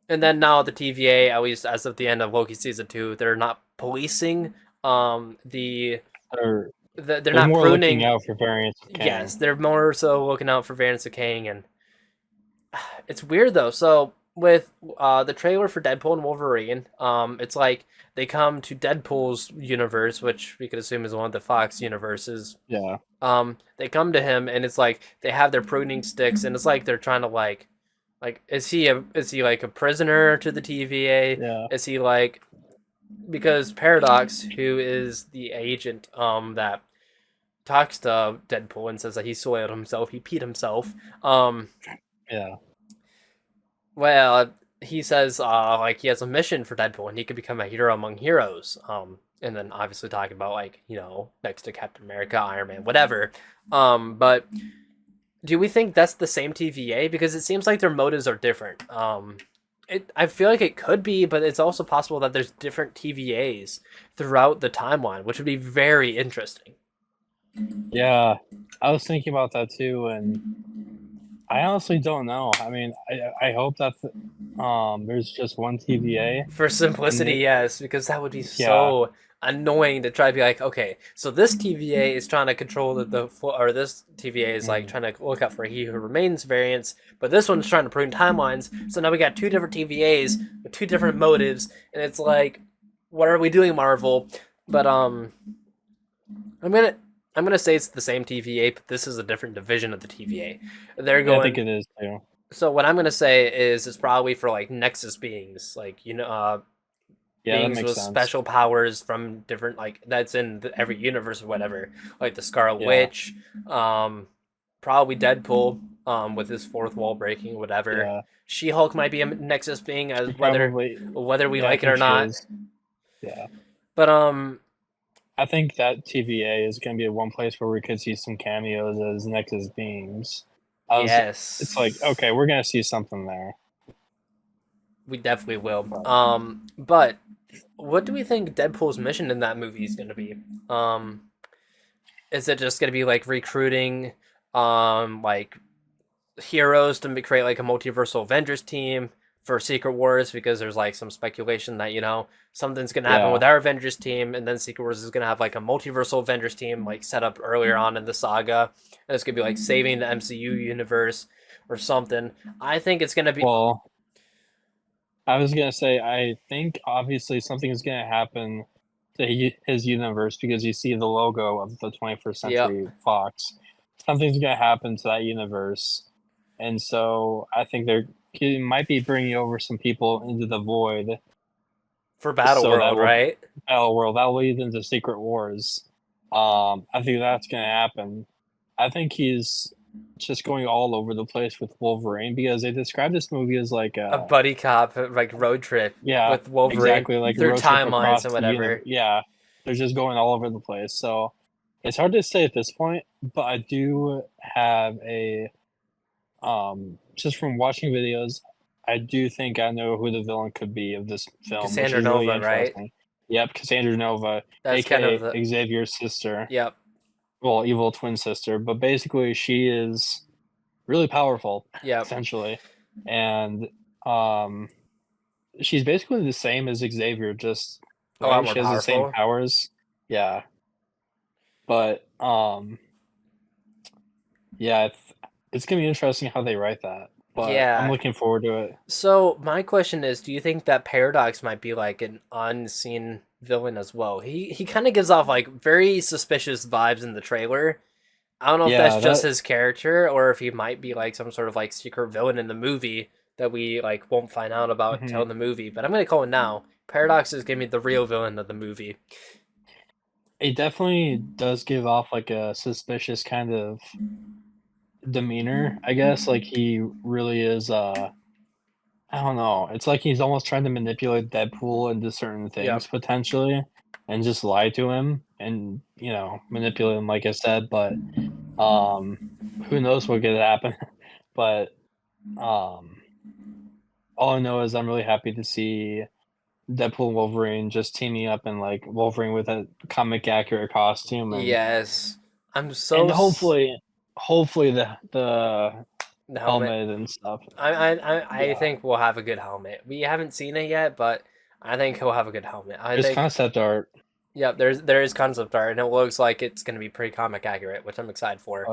And then now the TVA, at least as of the end of Loki season two, they're not policing the They're they're they're not more looking pruning. out for variants of Yes, Kang. they're more so looking out for variants of Kang, and it's weird though. So with the trailer for Deadpool and Wolverine, it's like they come to Deadpool's universe, which we could assume is one of the Fox universes. Yeah, They come to him and it's like they have their pruning sticks, and it's like they're trying to like is he like a prisoner to the TVA? yeah, Is he like, because Paradox, who is the agent that talks to Deadpool and says that he soiled himself, he peed himself. Um, yeah, Well, he says like he has a mission for Deadpool and he could become a hero among heroes. And then obviously talking about like next to Captain America, Iron Man, whatever. But do we think that's the same TVA? Because it seems like their motives are different. I feel like it could be, but it's also possible that there's different TVAs throughout the timeline, which would be very interesting. Yeah, I was thinking about that too, and I honestly don't know. I mean, I hope that there's just one TVA, For simplicity, and yes, because that would be yeah, so annoying to try to be like, okay, so this TVA is trying to control or this TVA is like mm, trying to look out for He Who Remains variants, but this one's trying to prune timelines. So now we got two different TVAs with two different motives, and it's like, what are we doing, Marvel? But I'm gonna I'm gonna say it's the same TVA, but this is a different division of the TVA. They're yeah, I think going. it is too. So what I'm gonna say is it's probably for like Nexus beings, like Yeah, that beings makes with sense. special powers from different like that's in every universe or whatever, like the Scarlet Yeah, Witch, um, probably Deadpool, with his fourth wall breaking, whatever. yeah, She Hulk might be a Nexus being, she as probably. whether we Yeah, I like it or think she not. is. Yeah, But I think that TVA is going to be one place where we could see some cameos as Nexus beings. I was. It's like yes, okay, we're going to see something there. we definitely will. But But what do we think Deadpool's mission in that movie is going to be? Is it just going to be like recruiting, like heroes to create like a multiversal Avengers team for Secret Wars? Because there's like some speculation that something's gonna happen with yeah, our Avengers team, and then Secret Wars is gonna have like a multiversal Avengers team like set up earlier on in the saga, and it's gonna be like saving the MCU universe or something. I think it's gonna be. well, I was gonna say, I think obviously something is gonna happen to his universe because you see the logo of the 21st Yep, Century Fox. Something's gonna happen to that universe, and so I think he might be bringing over some people into the void, for Battle so that World, will right? Battle World that will lead into Secret Wars. I think that's gonna happen. I think he's just going all over the place with Wolverine because they describe this movie as like A a. buddy cop like road trip Yeah, with Wolverine exactly. Like a through road trip timelines across and the universe. whatever. Yeah, they're just going all over the place. So it's hard to say at this point, but I do have a just from watching videos, I do think I know who the villain could be of this film, which Cassandra is really Nova, right? interesting. Yep, Cassandra Nova, That's kind of aka the. Xavier's sister, Yep, well, evil twin sister, but basically she is really powerful, yep. essentially, and um she's basically the same as Xavier, just A lot right. more She has the same powerful. powers. Yeah, but yeah, it's gonna be interesting how they write that. But I'm Yeah. looking forward to it. So my question is, do you think that Paradox might be like an unseen villain as well? He kind of gives off like very suspicious vibes in the trailer. I don't know if that's Yeah, just that his character or if he might be like some sort of like secret villain in the movie that we like won't find out about until mhm. the movie. But I'm gonna call it now. Paradox is gonna be the real villain of the movie. It definitely does give off like a suspicious kind of demeanor, I guess. Like he really is. I don't know. It's like he's almost trying to manipulate Deadpool into certain Yep. things potentially, and just lie to him, and manipulate him, like I said. But Um, who knows what could happen? But um, all I know is I'm really happy to see Deadpool and Wolverine just teaming up and like Wolverine with a comic accurate costume Yes. I'm and so hopefully the the helmet. helmet and stuff. I Yeah, think we'll have a good helmet. We haven't seen it yet, but I think he'll have a good helmet. I there's think, concept art. yeah, there is concept art, and it looks like it's gonna be pretty comic accurate, which I'm excited for.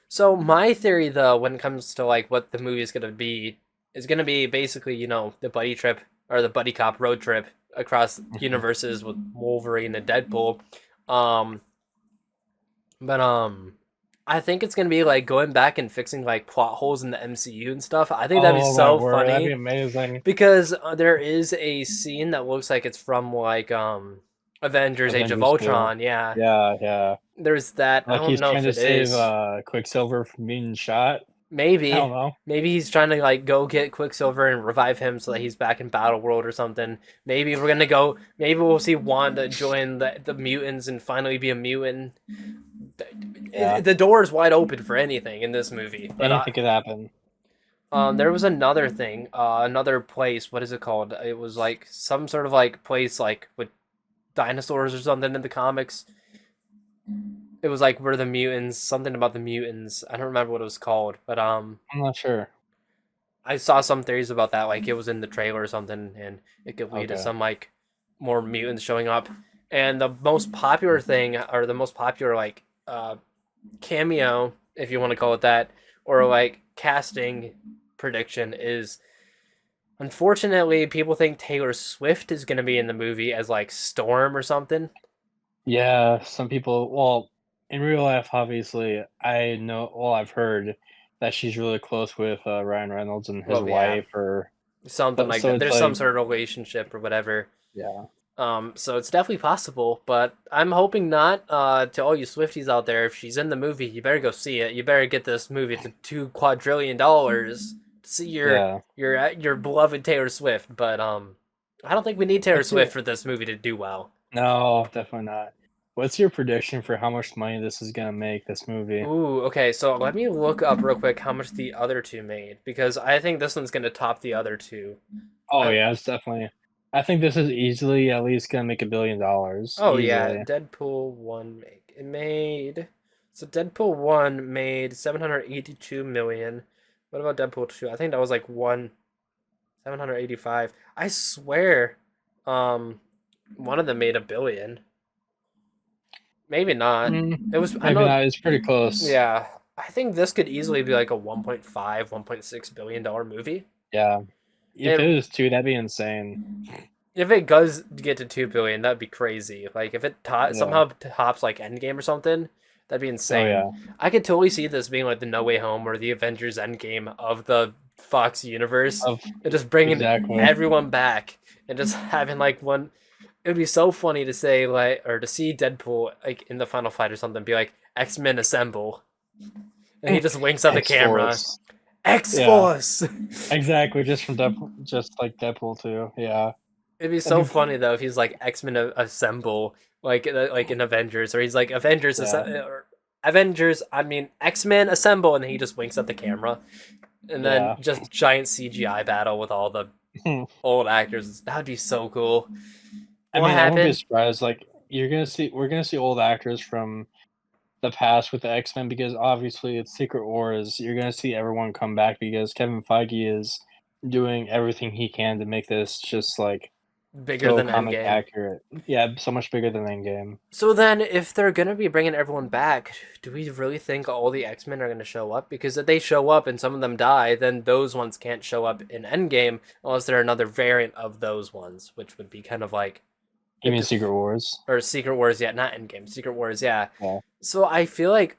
So my theory, though, when it comes to like what the movie is gonna be, is gonna be basically the buddy trip or the buddy cop road trip across Mhm. universes with Wolverine and Deadpool. Um, but I think it's gonna be like going back and fixing like plot holes in the MCU and stuff. I think that'd be Oh my so word, that'd be funny amazing. because there is a scene that looks like it's from like Avengers Age of Avengers 2. Ultron. Yeah, Yeah, yeah. there's that. I Like don't he's know trying if to it save is. Quicksilver from being shot. I don't Maybe. know. Maybe he's trying to like go get Quicksilver and revive him so that he's back in Battle World or something. Maybe we're gonna go. Maybe we'll see Wanda join the mutants and finally be a mutant. Yeah, the door is wide open for anything in this movie. But anything could happen. there was another thing, another place. What is it called? It was like some sort of like place like with dinosaurs or something in the comics. It was like where the mutants, something about the mutants. I don't remember what it was called, but I'm not sure. I saw some theories about that, like it was in the trailer or something, and it could lead to Okay. some like more mutants showing up. And the most popular thing, or the most popular like cameo, if you want to call it that, or like casting prediction is, unfortunately, people think Taylor Swift is gonna be in the movie as like Storm or something. Yeah, some people. Well, in real life, obviously, I know. Well, I've heard that she's really close with Ryan Reynolds and his Well, yeah, wife, or something but like so that. it's There's some like, sort of relationship or whatever. yeah, So it's definitely possible, but I'm hoping not. To all you Swifties out there, if she's in the movie, you better go see it. You better get this movie to $2 quadrillion to see yeah. your beloved Taylor Swift. But I don't think we need Taylor What's your Swift for this movie to do well. No, definitely not. What's your prediction for how much money this is gonna make, this movie? Ooh, okay. So let me look up real quick how much the other two made because I think this one's gonna top the other two. Oh I, yeah, it's definitely. I think this is easily at least gonna make $1 billion Oh yeah, easily. Deadpool one make it made. So Deadpool one made 782 million. What about Deadpool two? I think that was like 785. I swear, um, one of them made 1 billion. Maybe not. It was. I Maybe know. not. It's pretty close. Yeah, I think this could easily be like a 1.5, $1.6 billion movie. Yeah. If And it was two, that'd be insane. if it does get to 2 billion, that'd be crazy. Like if it Yeah. somehow tops like Endgame or something, that'd be Oh insane. yeah. I could totally see this being like the No Way Home or the Avengers Endgame of the Fox universe, Of and just bringing exactly. everyone back and just having like one. It would be so funny to say like or to see Deadpool like in the final fight or something, be like X-Men assemble, and he just winks at the X camera. Force. X Yeah. Force. Exactly. Just from Deadpool, just like Deadpool too. Yeah. It'd be That'd so be funny though if he's like X-Men assemble like in Avengers, or he's like yeah. or Avengers. I mean X-Men assemble, and then he just winks at the camera, and then Yeah. just giant CGI battle with all the old actors. That'd be so cool. I What mean, I wouldn't be happened? surprised. Like we're gonna see old actors from the past with the X-Men because obviously it's Secret Wars. You're gonna see everyone come back because Kevin Feige is doing everything he can to make this just like Bigger so than comic Endgame. accurate. Yeah, so much bigger than Endgame. So then, if they're gonna be bringing everyone back, do we really think all the X-Men are gonna show up? Because if they show up and some of them die, then those ones can't show up in Endgame unless they're another variant of those ones, which would be kind of like You it mean def- Secret Wars? or Secret Wars, yeah, not Endgame, Secret Wars, yeah. Yeah. So I feel like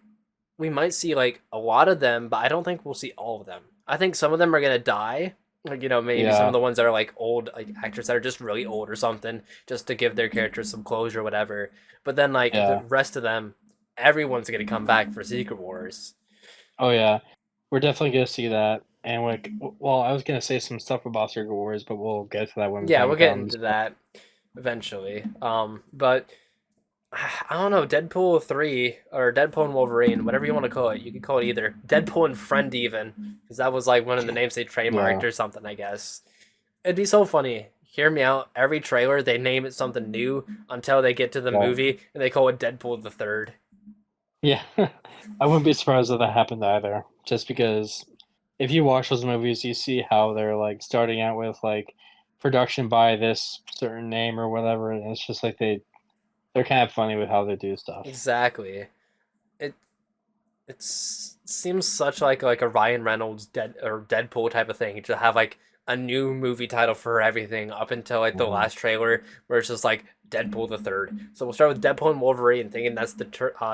we might see like a lot of them, but I don't think we'll see all of them. I think some of them are gonna die. Like, maybe some of Yeah. the ones that are like old like actors that are just really old or something, just to give their characters some closure or whatever. But then like the Yeah. rest of them, everyone's gonna come back for Secret Wars. Oh yeah. We're definitely gonna see that. And like, well, I was gonna say some stuff about Secret Wars, but we'll get to that when the Yeah, time we'll get comes. into that eventually. But I don't know, Deadpool 3 or Deadpool and Wolverine, whatever you want to call it. You could call it either Deadpool and Friend even, because that was like one of the names they trademarked Yeah. or something, I guess. It'd be so funny. Hear me out. Every trailer they name it something new until they get to the Yeah. movie and they call it Deadpool the Third. Yeah. I wouldn't be surprised if that happened either. Just because if you watch those movies, you see how they're like starting out with like production by this certain name or whatever, and it's just like they're kind of funny with how they do stuff. Exactly. It seems such like a Ryan Reynolds Deadpool type of thing to have like a new movie title for everything up until like the Mhm. last trailer where it's just like Deadpool the Third. So we'll start with Deadpool and Wolverine, thinking that's the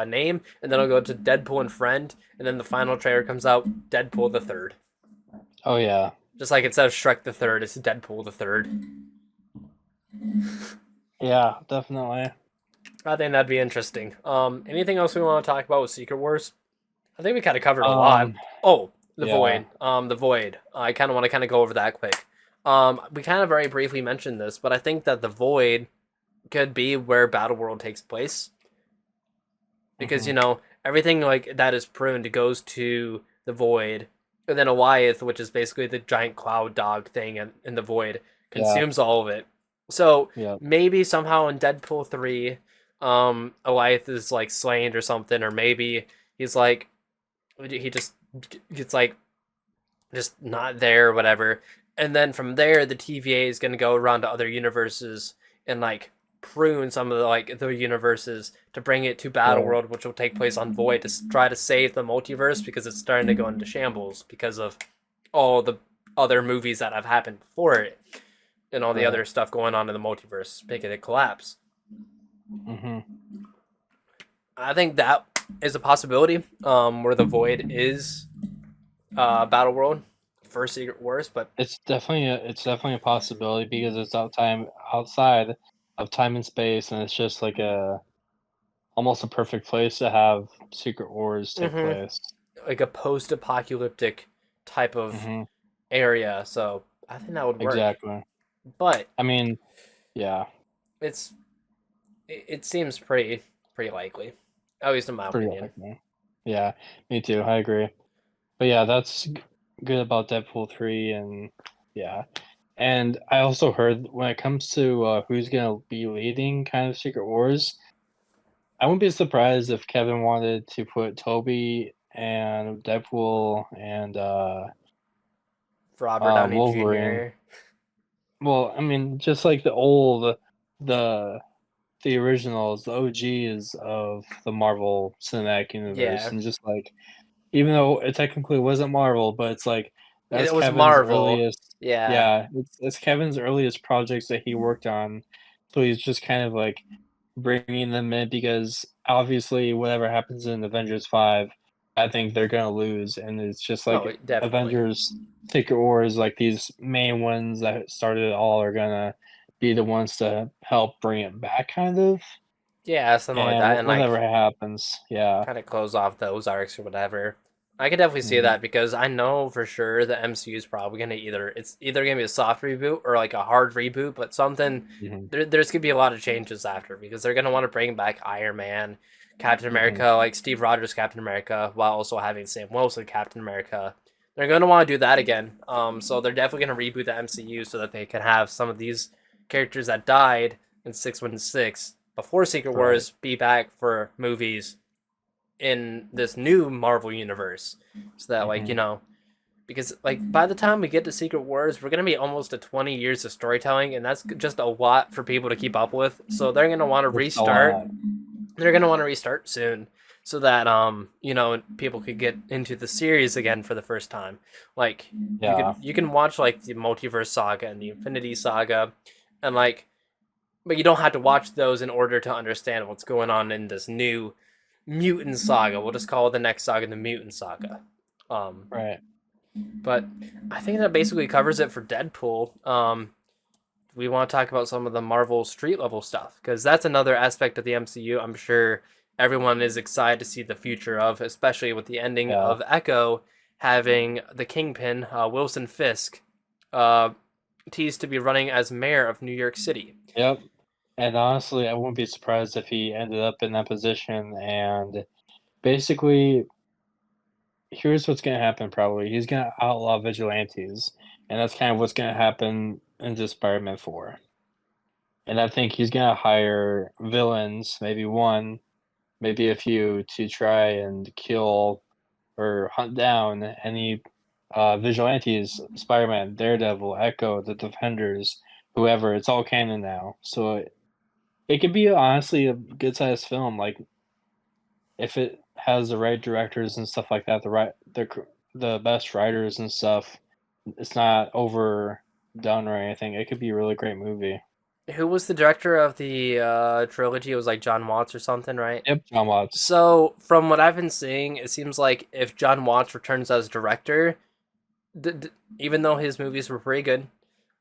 name, and then I'll go to Deadpool and Friend, and then the final trailer comes out Deadpool the Third. Oh yeah. Just like instead of Shrek the Third, it's Deadpool the Third. Yeah, definitely. I think that'd be interesting. Anything else we want to talk about with Secret Wars? I think we kind of covered a lot. Um, Oh, the yeah. void. The void. I kind of want to kind of go over that quick. We kind of very briefly mentioned this, but I think that the void could be where Battle World takes place because Hmm. everything like that is pruned goes to the void, and then Eliath, which is basically the giant cloud dog thing in the void, Yeah, consumes all of it. So yeah, maybe somehow in Deadpool 3, Eliath is like slain or something, or maybe he's like he just gets like just not there or whatever. And then from there, the TVA is going to go around to other universes and like prune some of the universes to bring it to Battle right, World, which will take place on Void to try to save the multiverse because it's starting to go into shambles because of all the other movies that have happened before it and all the right. other stuff going on in the multiverse, making it collapse. Hmm. I think that is a possibility where the Void is Battle World for Secret Wars, but It's definitely a possibility because it's outside of time and space, and it's just like a almost a perfect place to have Secret Wars take mm-hmm. place. Like a post-apocalyptic type of Hmm. area. So I think that would work. Exactly. But I mean, yeah, it's it seems pretty likely, at least in my pretty opinion. likely. Yeah, me too. I agree. But yeah, that's good about Deadpool 3, and yeah. And I also heard when it comes to who's gonna be leading kind of Secret Wars, I wouldn't be surprised if Kevin wanted to put Toby and Deadpool and Robert Downey Wolverine. Jr. Well, I mean, just like the the originals, the OGs of the Marvel Cinematic Universe, Yeah, and just like even though it technically wasn't Marvel, but it's like that's it was Kevin's Marvel. earliest. Yeah. Yeah, it's Kevin's earliest projects that he worked on, so he's just kind of like bringing them in because obviously whatever happens in Avengers 5, I think they're gonna lose, and it's just like Oh, definitely. Avengers Secret Wars, like these main ones that started it all are gonna be the ones to help bring it back, kind of. Yeah, something like And that, and whatever like happens, yeah. kind of close off those arcs or whatever. I could definitely see Mhm, that because I know for sure the MCU is probably gonna either gonna be a soft reboot or like a hard reboot, but something mhm, there's gonna be a lot of changes after because they're gonna want to bring back Iron Man, Captain mhm, America, like Steve Rogers Captain America, while also having Sam Wilson Captain America. They're gonna want to do that again. So they're definitely gonna reboot the MCU so that they can have some of these characters that died in 616 before Secret right, Wars be back for movies in this new Marvel universe, so that mhm. because like by the time we get to Secret Wars, we're gonna be almost to 20 years of storytelling, and that's just a lot for people to keep up with. So they're gonna want to It's a restart. lot. They're gonna want to restart soon, so that people could get into the series again for the first time. Like Yeah, you can watch like the Multiverse Saga and the Infinity Saga, and like but you don't have to watch those in order to understand what's going on in this new mutant saga. We'll just call it the next saga the mutant saga. Um, right. but I think that basically covers it for Deadpool. We want to talk about some of the Marvel street level stuff because that's another aspect of the MCU. I'm sure everyone is excited to see the future of, especially with the ending Yeah. of Echo having the Kingpin, Wilson Fisk, uh, teased to be running as mayor of New York City. Yep. And honestly, I wouldn't be surprised if he ended up in that position. And basically, here's what's going to happen probably. He's going to outlaw vigilantes. And that's kind of what's going to happen into Spider-Man 4. And I think he's going to hire villains, maybe one, maybe a few, to try and kill or hunt down any vigilantes, Spider-Man, Daredevil, Echo, the Defenders, whoever. It's all canon now. So it could be honestly a good sized film, like if it has the right directors and stuff like that, the best writers and stuff. It's not overdone or anything. It could be a really great movie. Who was the director of the trilogy? It was like John Watts or something, right? Yep, John Watts. So, from what I've been seeing, it seems like if John Watts returns as director, even though his movies were pretty good,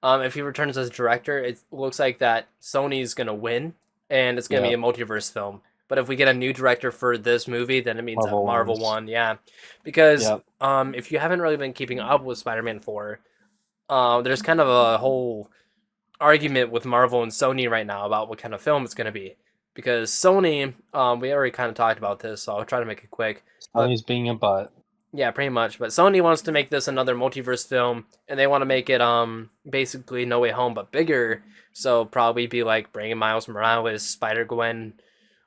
if he returns as director, it looks like that Sony's gonna win, and it's gonna be a Yep, multiverse film. But if we get a new director for this movie, then it means that Marvel Marvel ones. won, yeah. Because Yep. if you haven't really been keeping up with Spider-Man 4, there's kind of a whole argument with Marvel and Sony right now about what kind of film it's going to be because Sony, we already kind of talked about this, so I'll try to make it quick. But Sony's being a butt. yeah, pretty much. But Sony wants to make this another multiverse film, and they want to make it basically No Way Home but bigger. So probably be like bringing Miles Morales, Spider Gwen,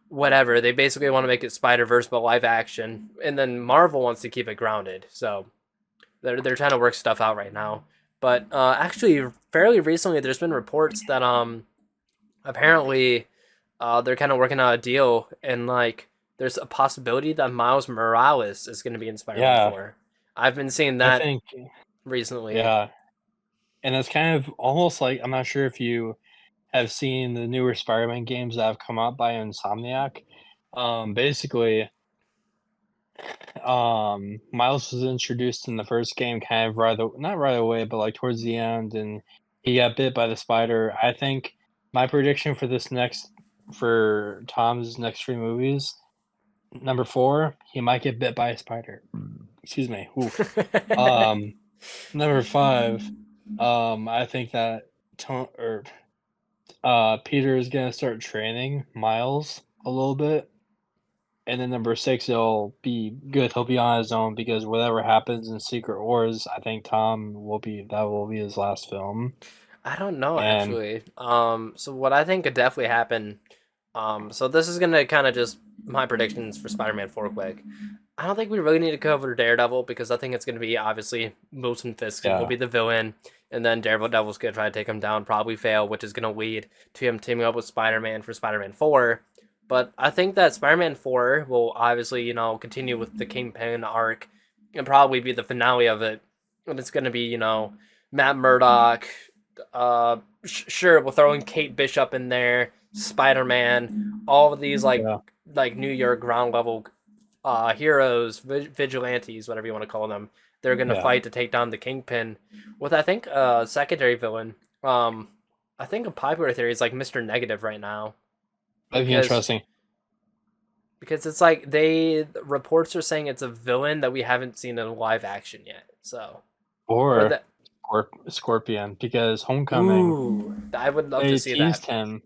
whatever. They basically want to make it Spider Verse but live action, and then Marvel wants to keep it grounded. So they're trying to work stuff out right now. But actually, fairly recently, there's been reports that apparently they're kind of working out a deal, and like there's a possibility that Miles Morales is going to be in Spider-Man Yeah, 4. I've been seeing I that think recently. yeah, and it's kind of almost like I'm not sure if you have seen the newer Spider-Man games that have come out by Insomniac. Basically, Miles was introduced in the first game kind of not right away, but like towards the end, and he got bit by the spider. I think my prediction for for Tom's next three movies, number four, he might get bit by a spider. Excuse me. Oof. Um, Number five, I think that Peter is gonna start training Miles a little bit. And then number six, he'll be good. He'll be on his own because whatever happens in Secret Wars, I think that will be his last film. I don't know And actually. So what I think could definitely happen. So this is gonna kind of just my predictions for Spider-Man 4 quick. I don't think we really need to cover Daredevil because I think it's gonna be obviously Wilson Fisk will yeah, be the villain, and then Daredevil's gonna try to take him down, probably fail, which is gonna lead to him teaming up with Spider-Man for Spider-Man 4. But I think that Spider-Man 4 will obviously, continue with the Kingpin arc and probably be the finale of it. And it's gonna be, Matt Murdock, sure, we'll throw in Kate Bishop in there, Spider Man, all of these yeah, like New York ground level heroes, vigilantes, whatever you want to call them. They're gonna yeah. fight to take down the Kingpin with I think a secondary villain. I think a popular theory is like Mr. Negative right now That'd be because interesting. it's like they reports are saying it's a villain that we haven't seen in live action yet. So or Or that. Scorpion, because Homecoming, Ooh, I would love to they see that. teased him.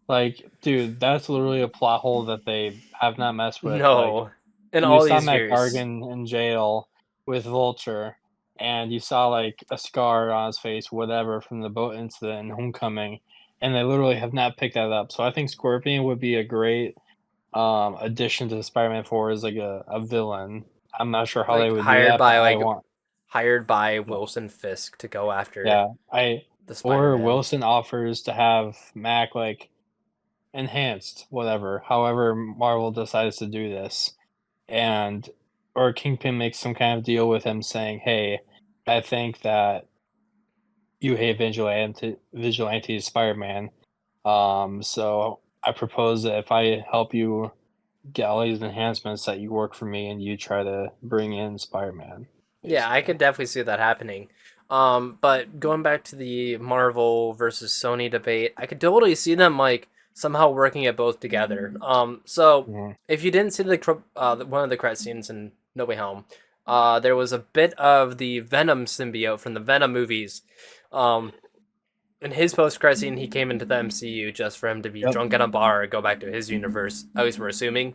Like, dude, that's literally a plot hole that they have not messed with. Like, No, in you all saw these Matt years. Gargan in jail with Vulture, and you saw like a scar on his face, whatever, from the boat incident in Homecoming, and they literally have not picked that up. So I think Scorpion would be a great addition to Spider-Man 4 as like a villain. I'm not sure how they Like would do that, but hired by Wilson Fisk to go after yeah, I the or Spider-Man. Wilson offers to have Mac like enhanced, whatever, however Marvel decides to do this, and or Kingpin makes some kind of deal with him saying, "Hey, I think that you hate vigilante Spider-Man. So I propose that if I help you get all these enhancements, that you work for me and you try to bring in Spider-Man." Yeah, I Basically, could definitely see that happening. But going back to the Marvel versus Sony debate, I could totally see them like somehow working it both together. So Mhm. if you didn't see one of the credit scenes in No Way Home, there was a bit of the Venom symbiote from the Venom movies. Um, in his post credit scene, he came into the MCU just for him to be Yep. drunk at a bar and go back to his universe. At least we're assuming.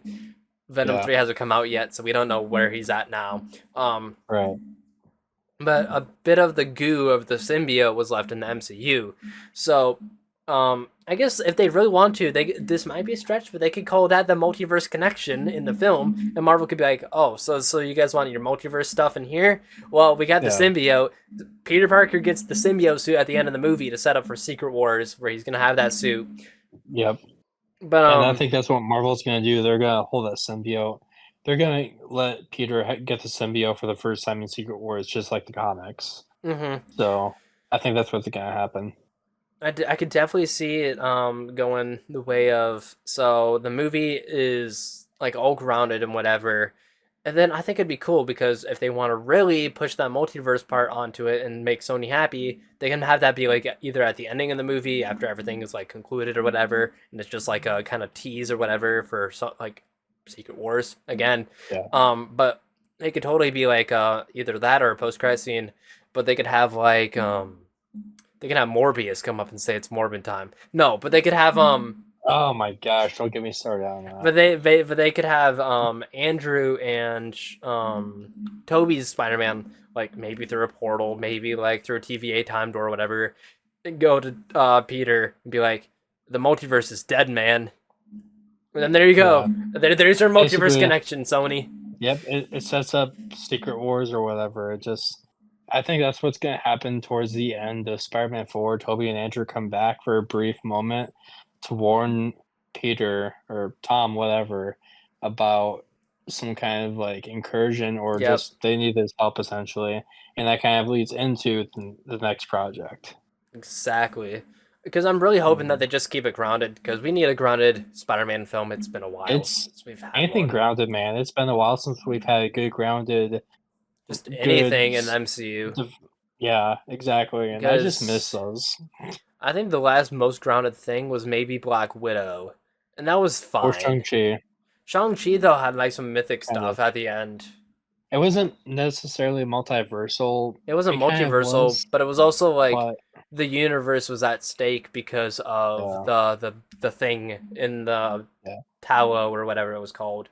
Venom Yeah. 3 hasn't come out yet, so we don't know where he's at now. Um, Right. but a bit of the goo of the symbiote was left in the MCU. So, I guess if they really want to, this might be a stretch, but they could call that the multiverse connection in the film, and Marvel could be like, "Oh, so you guys want your multiverse stuff in here? Well, we got the Yeah. symbiote. Peter Parker gets the symbiote suit at the end of the movie to set up for Secret Wars, where he's gonna have that suit." Yep. But And I think that's what Marvel's gonna do. They're gonna hold that symbiote. They're gonna let Peter get the symbiote for the first time in Secret Wars, just like the comics. mhm. So I think that's what's gonna happen. I could definitely see it going the way of so the movie is like all grounded and whatever. And then I think it'd be cool because if they want to really push that multiverse part onto it and make Sony happy, they can have that be like either at the ending of the movie after everything is like concluded or whatever, and it's just like a kind of tease or whatever for like Secret Wars again. Yeah. But it could totally be like either that or a post credit scene, but they could have like they can have Morbius come up and say it's Morbin time. No, but they could have Oh my gosh! Don't get me started on that. But they could have Andrew and Toby's Spider-Man, like maybe through a portal, maybe like through a TVA time door or whatever, and go to Peter and be like, the multiverse is dead, man. And then there you Yeah, go. There's your multiverse basically, connection, Sony. yep. It sets up Secret Wars or whatever. It just, I think that's what's gonna happen towards the end of Spider-Man 4. Toby and Andrew come back for a brief moment to warn Peter or Tom, whatever, about some kind of like incursion or Yep, just they need his help essentially, and that kind of leads into the next project. exactly. Because I'm really hoping that Mhm. they just keep it grounded. Because we need a grounded Spider-Man film. It's been a while It's since we've had anything one. grounded, man. It's been a while since we've had a good grounded, Just good. anything in the MCU. Yeah, exactly. And I just miss Because those. I think the last most grounded thing was maybe Black Widow, and that was Or fine. Shang-Chi, Shang-Chi though had like some mythic kind stuff of. at the end. It wasn't necessarily multiversal. It wasn't It kind of multiversal, was, but it was also like but the universe was at stake because of yeah, the thing in the yeah, Talo or whatever it was called.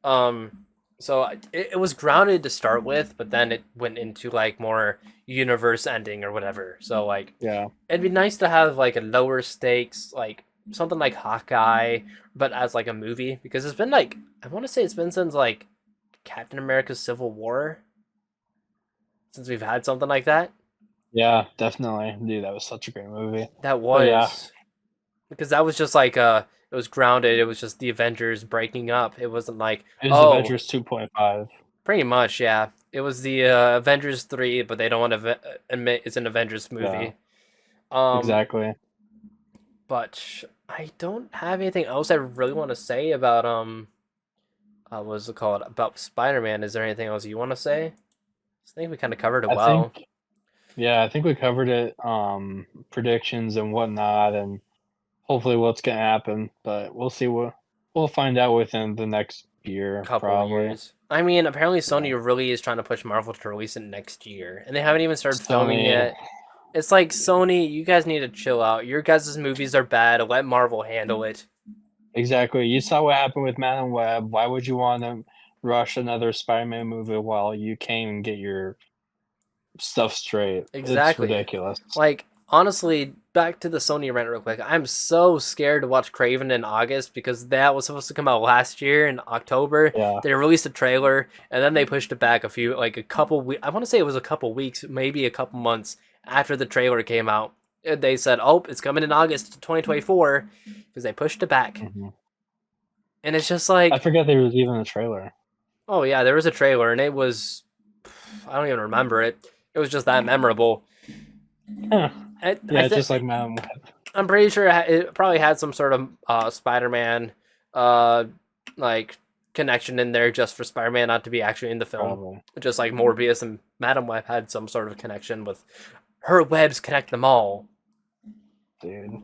Um, so it was grounded to start with, but then it went into like more universe ending or whatever. So like yeah. it'd be nice to have like a lower stakes, like something like Hawkeye, but as like a movie because it's been like I want to say it's been since like Captain America's Civil War since we've had something like that. Yeah, definitely. Dude, that was such a great movie. That But yeah, was because that was just like it was grounded. It was just the Avengers breaking up. It wasn't like it was oh Avengers 2.5. pretty much yeah. It was the Avengers 3, but they don't want to admit it's an Avengers Yeah, movie. Um, exactly. but I don't have anything else I really want to say about what's it called about Spider-Man. Is there anything else you want to say? I think we kind of covered it I think, well. yeah, I think we covered it, predictions and whatnot, and hopefully what's gonna happen, but we'll see what we'll find out within the next year, Couple probably. years. I mean, apparently Yeah. Sony really is trying to push Marvel to release it next year, and they haven't even started filming Sony, yet. It's like Sony, you guys need to chill out. Your guys' movies are bad. Let Marvel handle it. exactly. You saw what happened with Madam Web. Why would you want to rush another Spider-Man movie while you can get your stuff straight? It's Exactly. ridiculous. Like, honestly, back to the Sony rant real quick. I'm so scared to watch Craven in August because that was supposed to come out last year in October. Yeah. They released a trailer and then they pushed it back like a couple weeks. I want to say it was a couple weeks, maybe a couple months after the trailer came out. They said, "Oh, it's coming in August 2024," because they pushed it back. Mhm. And it's just I like, forget there was even a trailer. oh yeah, there was a trailer and it was I don't even remember it. It was just that memorable. I Yeah, think just like Madam Web. I'm pretty sure it probably had some sort of Spider-Man uh like connection in there just for Spider-Man not to be actually in the film. Probably. Just like Morbius and Madam Web had some sort of connection with her webs connect them all. Dude.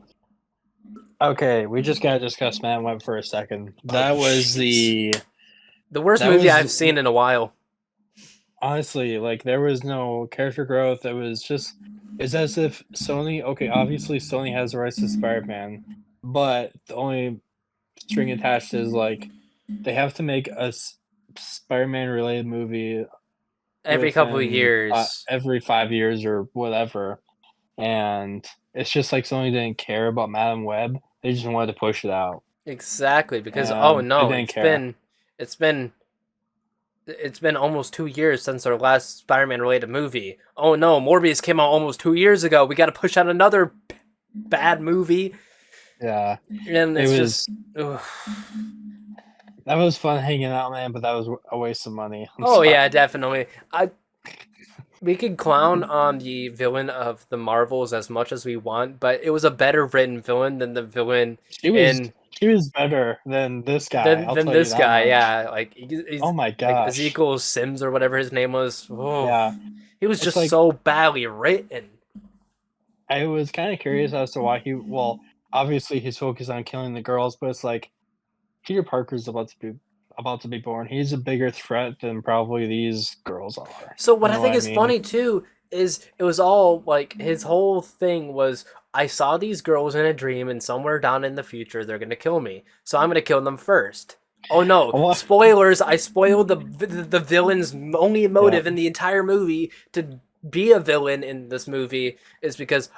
Okay, we just gotta discuss Madam Web for a second. Oh jeez. The worst That movie was I've seen in a while. honestly, like, there was no character growth. It was just, it's as if Sony, okay, obviously Sony has the rights to Spider-Man, but the only string attached is like they have to make a Spider-Man related movie Every couple of within years. every 5 years or whatever, and it's just like Sony didn't care about Madam Web. They just wanted to push it out, Exactly, because oh and they no, didn't care. it's been it's been almost 2 years since our last Spider-Man related movie. Oh no, Morbius came out almost 2 years ago. We got to push out another bad movie, Yeah, and it it's was just. Ugh. that was fun hanging out, man, but that was a waste of money. I'm Oh sorry. yeah, definitely. I We could clown on the villain of the Marvels as much as we want, but it was a better written villain than the villain She was in she was better than this guy, than I'll than tell you this that guy. much. Yeah, like Oh he's my like gosh. Ezekiel Sims or whatever his name was. Oh, Yeah. he was It's just like so badly written. I was kind of curious as to why obviously he's focused on killing the girls, but it's like Peter Parker's about to be born. He's a bigger threat than probably these girls are. So You what I know what think I is mean? funny too is it was all like his whole thing was I saw these girls in a dream, and somewhere down in the future, they're gonna kill me. So I'm gonna kill them first. Oh no! What? Spoilers! I spoiled the villain's only Yeah, motive in the entire movie to be a villain in this movie is because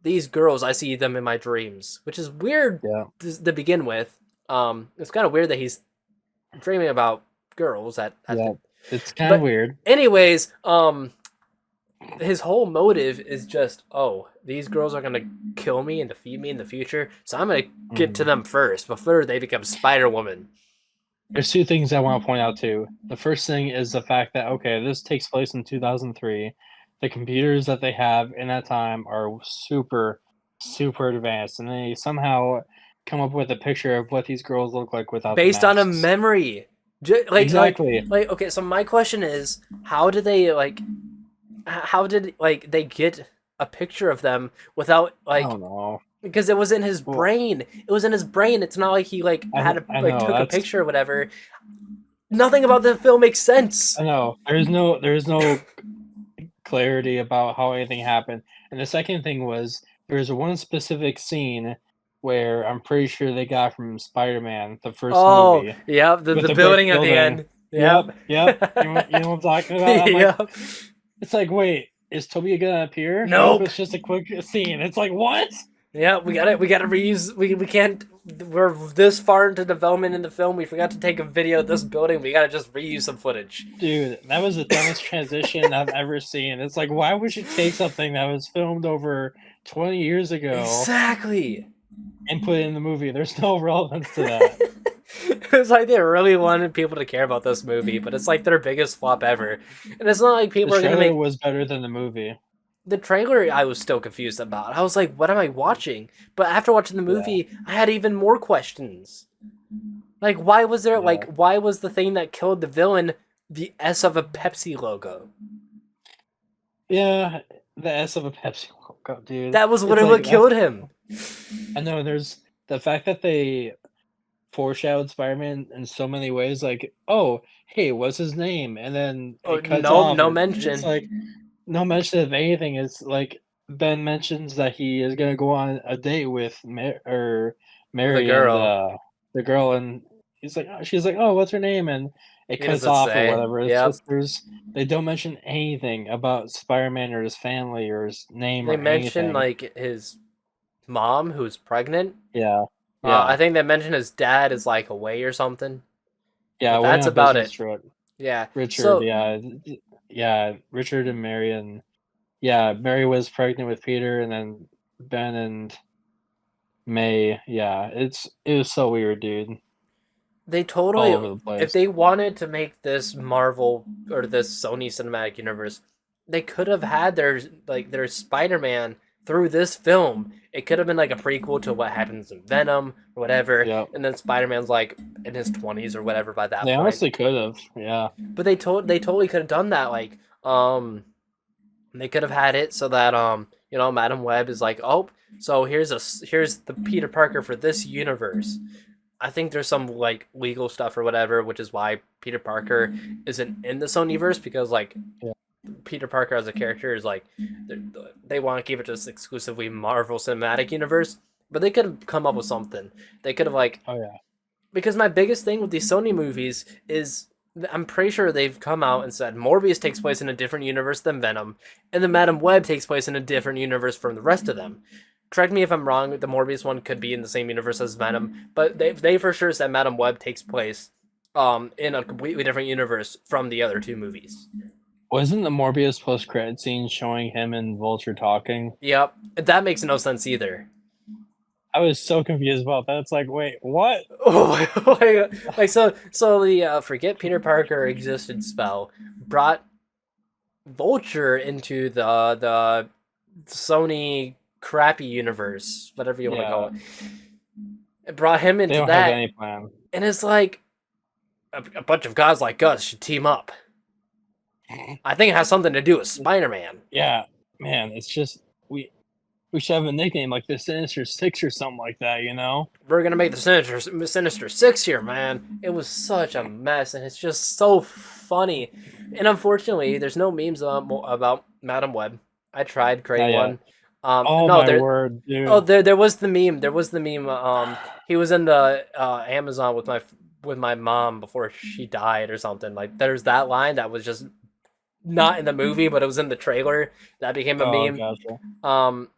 these girls, I see them in my dreams, which is weird yeah, to begin with. It's kind of weird that he's dreaming about girls at yeah. the. It's kind of But weird. anyways, his whole motive is just, these girls are gonna kill me and defeat me in the future, so I'm gonna get to Mhm. them first before they become Spider Woman. There's two things I want to point out too. The first thing is the fact that okay, this takes place in 2003. The computers that they have in that time are super, super advanced, and they somehow come up with a picture of what these girls look like without the Based on a masks. memory. Exactly. Okay, so my question is, how did they get a picture of them without I don't know. because it was in his Well, brain. It was in his brain. It's not like he had I know took a that's picture or whatever. Nothing about the film makes sense. I know. There's no clarity about how anything happened. And the second thing was there's one specific scene where I'm pretty sure they got from Spider-Man, the first Oh, movie, yep, with the the brick building at the building. end. Yep, Yep. yep. You know what I'm talking about? I'm like, Yep. it's like, wait, is Toby gonna appear? Nope, Nope. it's just a quick scene. It's like, what? Yeah, we gotta reuse. We can't. We're this far into development in the film. We forgot to take a video of this building. We gotta just reuse some footage. Dude, that was the dumbest transition I've ever seen. It's like, why would you take something that was filmed over 20 years ago Exactly. and put it in the movie? There's no relevance to that. It's like they really wanted people to care about this movie, but it's like their biggest flop ever. And it's not like The people are gonna trailer make was better than the movie. the trailer. I was still confused about. I was like, "What am I watching?" But after watching the Yeah, movie, I had even more questions. Like, yeah. why was the thing that killed the villain the S of a Pepsi logo? Yeah, the S of a Pepsi logo, dude. That was It's literally like what killed him. I know there's the fact that they foreshadowed Spider-Man in so many ways, like, oh, hey, what's his name? And then Oh, it cuts no, off. no It's mention. like no mention of anything. It's like Ben mentions that he is gonna go on a date with The Mary and girl. the girl, and she's like, oh, what's her name? And it He cuts doesn't off or say. whatever. It's Yep. just they don't mention anything about Spider-Man or his family or his name They or mention anything. his mom who's pregnant. Yeah, I yeah, think they mentioned his dad is away or something, yeah. but Went that's on a about business it. trip. Yeah. Richard, So yeah, yeah. Richard and Mary and yeah, Mary was pregnant with Peter, and then Ben and May. Yeah, it was so weird, dude. they All totally, over the if place. they wanted to make this Marvel or this Sony Cinematic Universe, they could have had their Spider-Man through this film. It could have been like a prequel to what happens in Venom or whatever, Yep. and then Spider-Man's in his 20s or whatever by that They point. honestly could have. Yeah. But they totally could have done that. They could have had it so that Madam Web is like, oh, so here's the Peter Parker for this universe. I think there's some legal stuff or whatever, which is why Peter Parker isn't in the Sonyverse because Yeah. Peter Parker as a character is they want to keep it just exclusively Marvel Cinematic Universe. But they could have come up with something. They could have Oh yeah. because my biggest thing with these Sony movies is I'm pretty sure they've come out and said Morbius takes place in a different universe than Venom, and the Madam Web takes place in a different universe from the rest of them. Correct me if I'm wrong. The Morbius one could be in the same universe as Venom, but they for sure said Madam Web takes place in a completely different universe from the other two movies. Wasn't the Morbius post credit scene showing him and Vulture talking? Yep, that makes no sense either. I was so confused about that. It's like, wait, what? Oh so the forget Peter Parker existed spell brought Vulture into the Sony crappy universe, whatever you want to call Yeah, it. It brought him they into don't have that, any plan. and it's like a bunch of guys like us should team up. I think it has something to do with Spider-Man. Yeah, man, it's just we should have a nickname like the Sinister Six or something like that, you know? We're gonna make the Sinister Six here, man. It was such a mess, and it's just so funny. And unfortunately, there's no memes about Madam Web. I tried to Not create yet. one. Oh No, my there. word, Oh, dude. there was the meme. There was the meme. He was in the Amazon with my mom before she died or something. Like, there's that line that was just not in the movie, but it was in the trailer. That became a Oh, meme. gotcha. Um,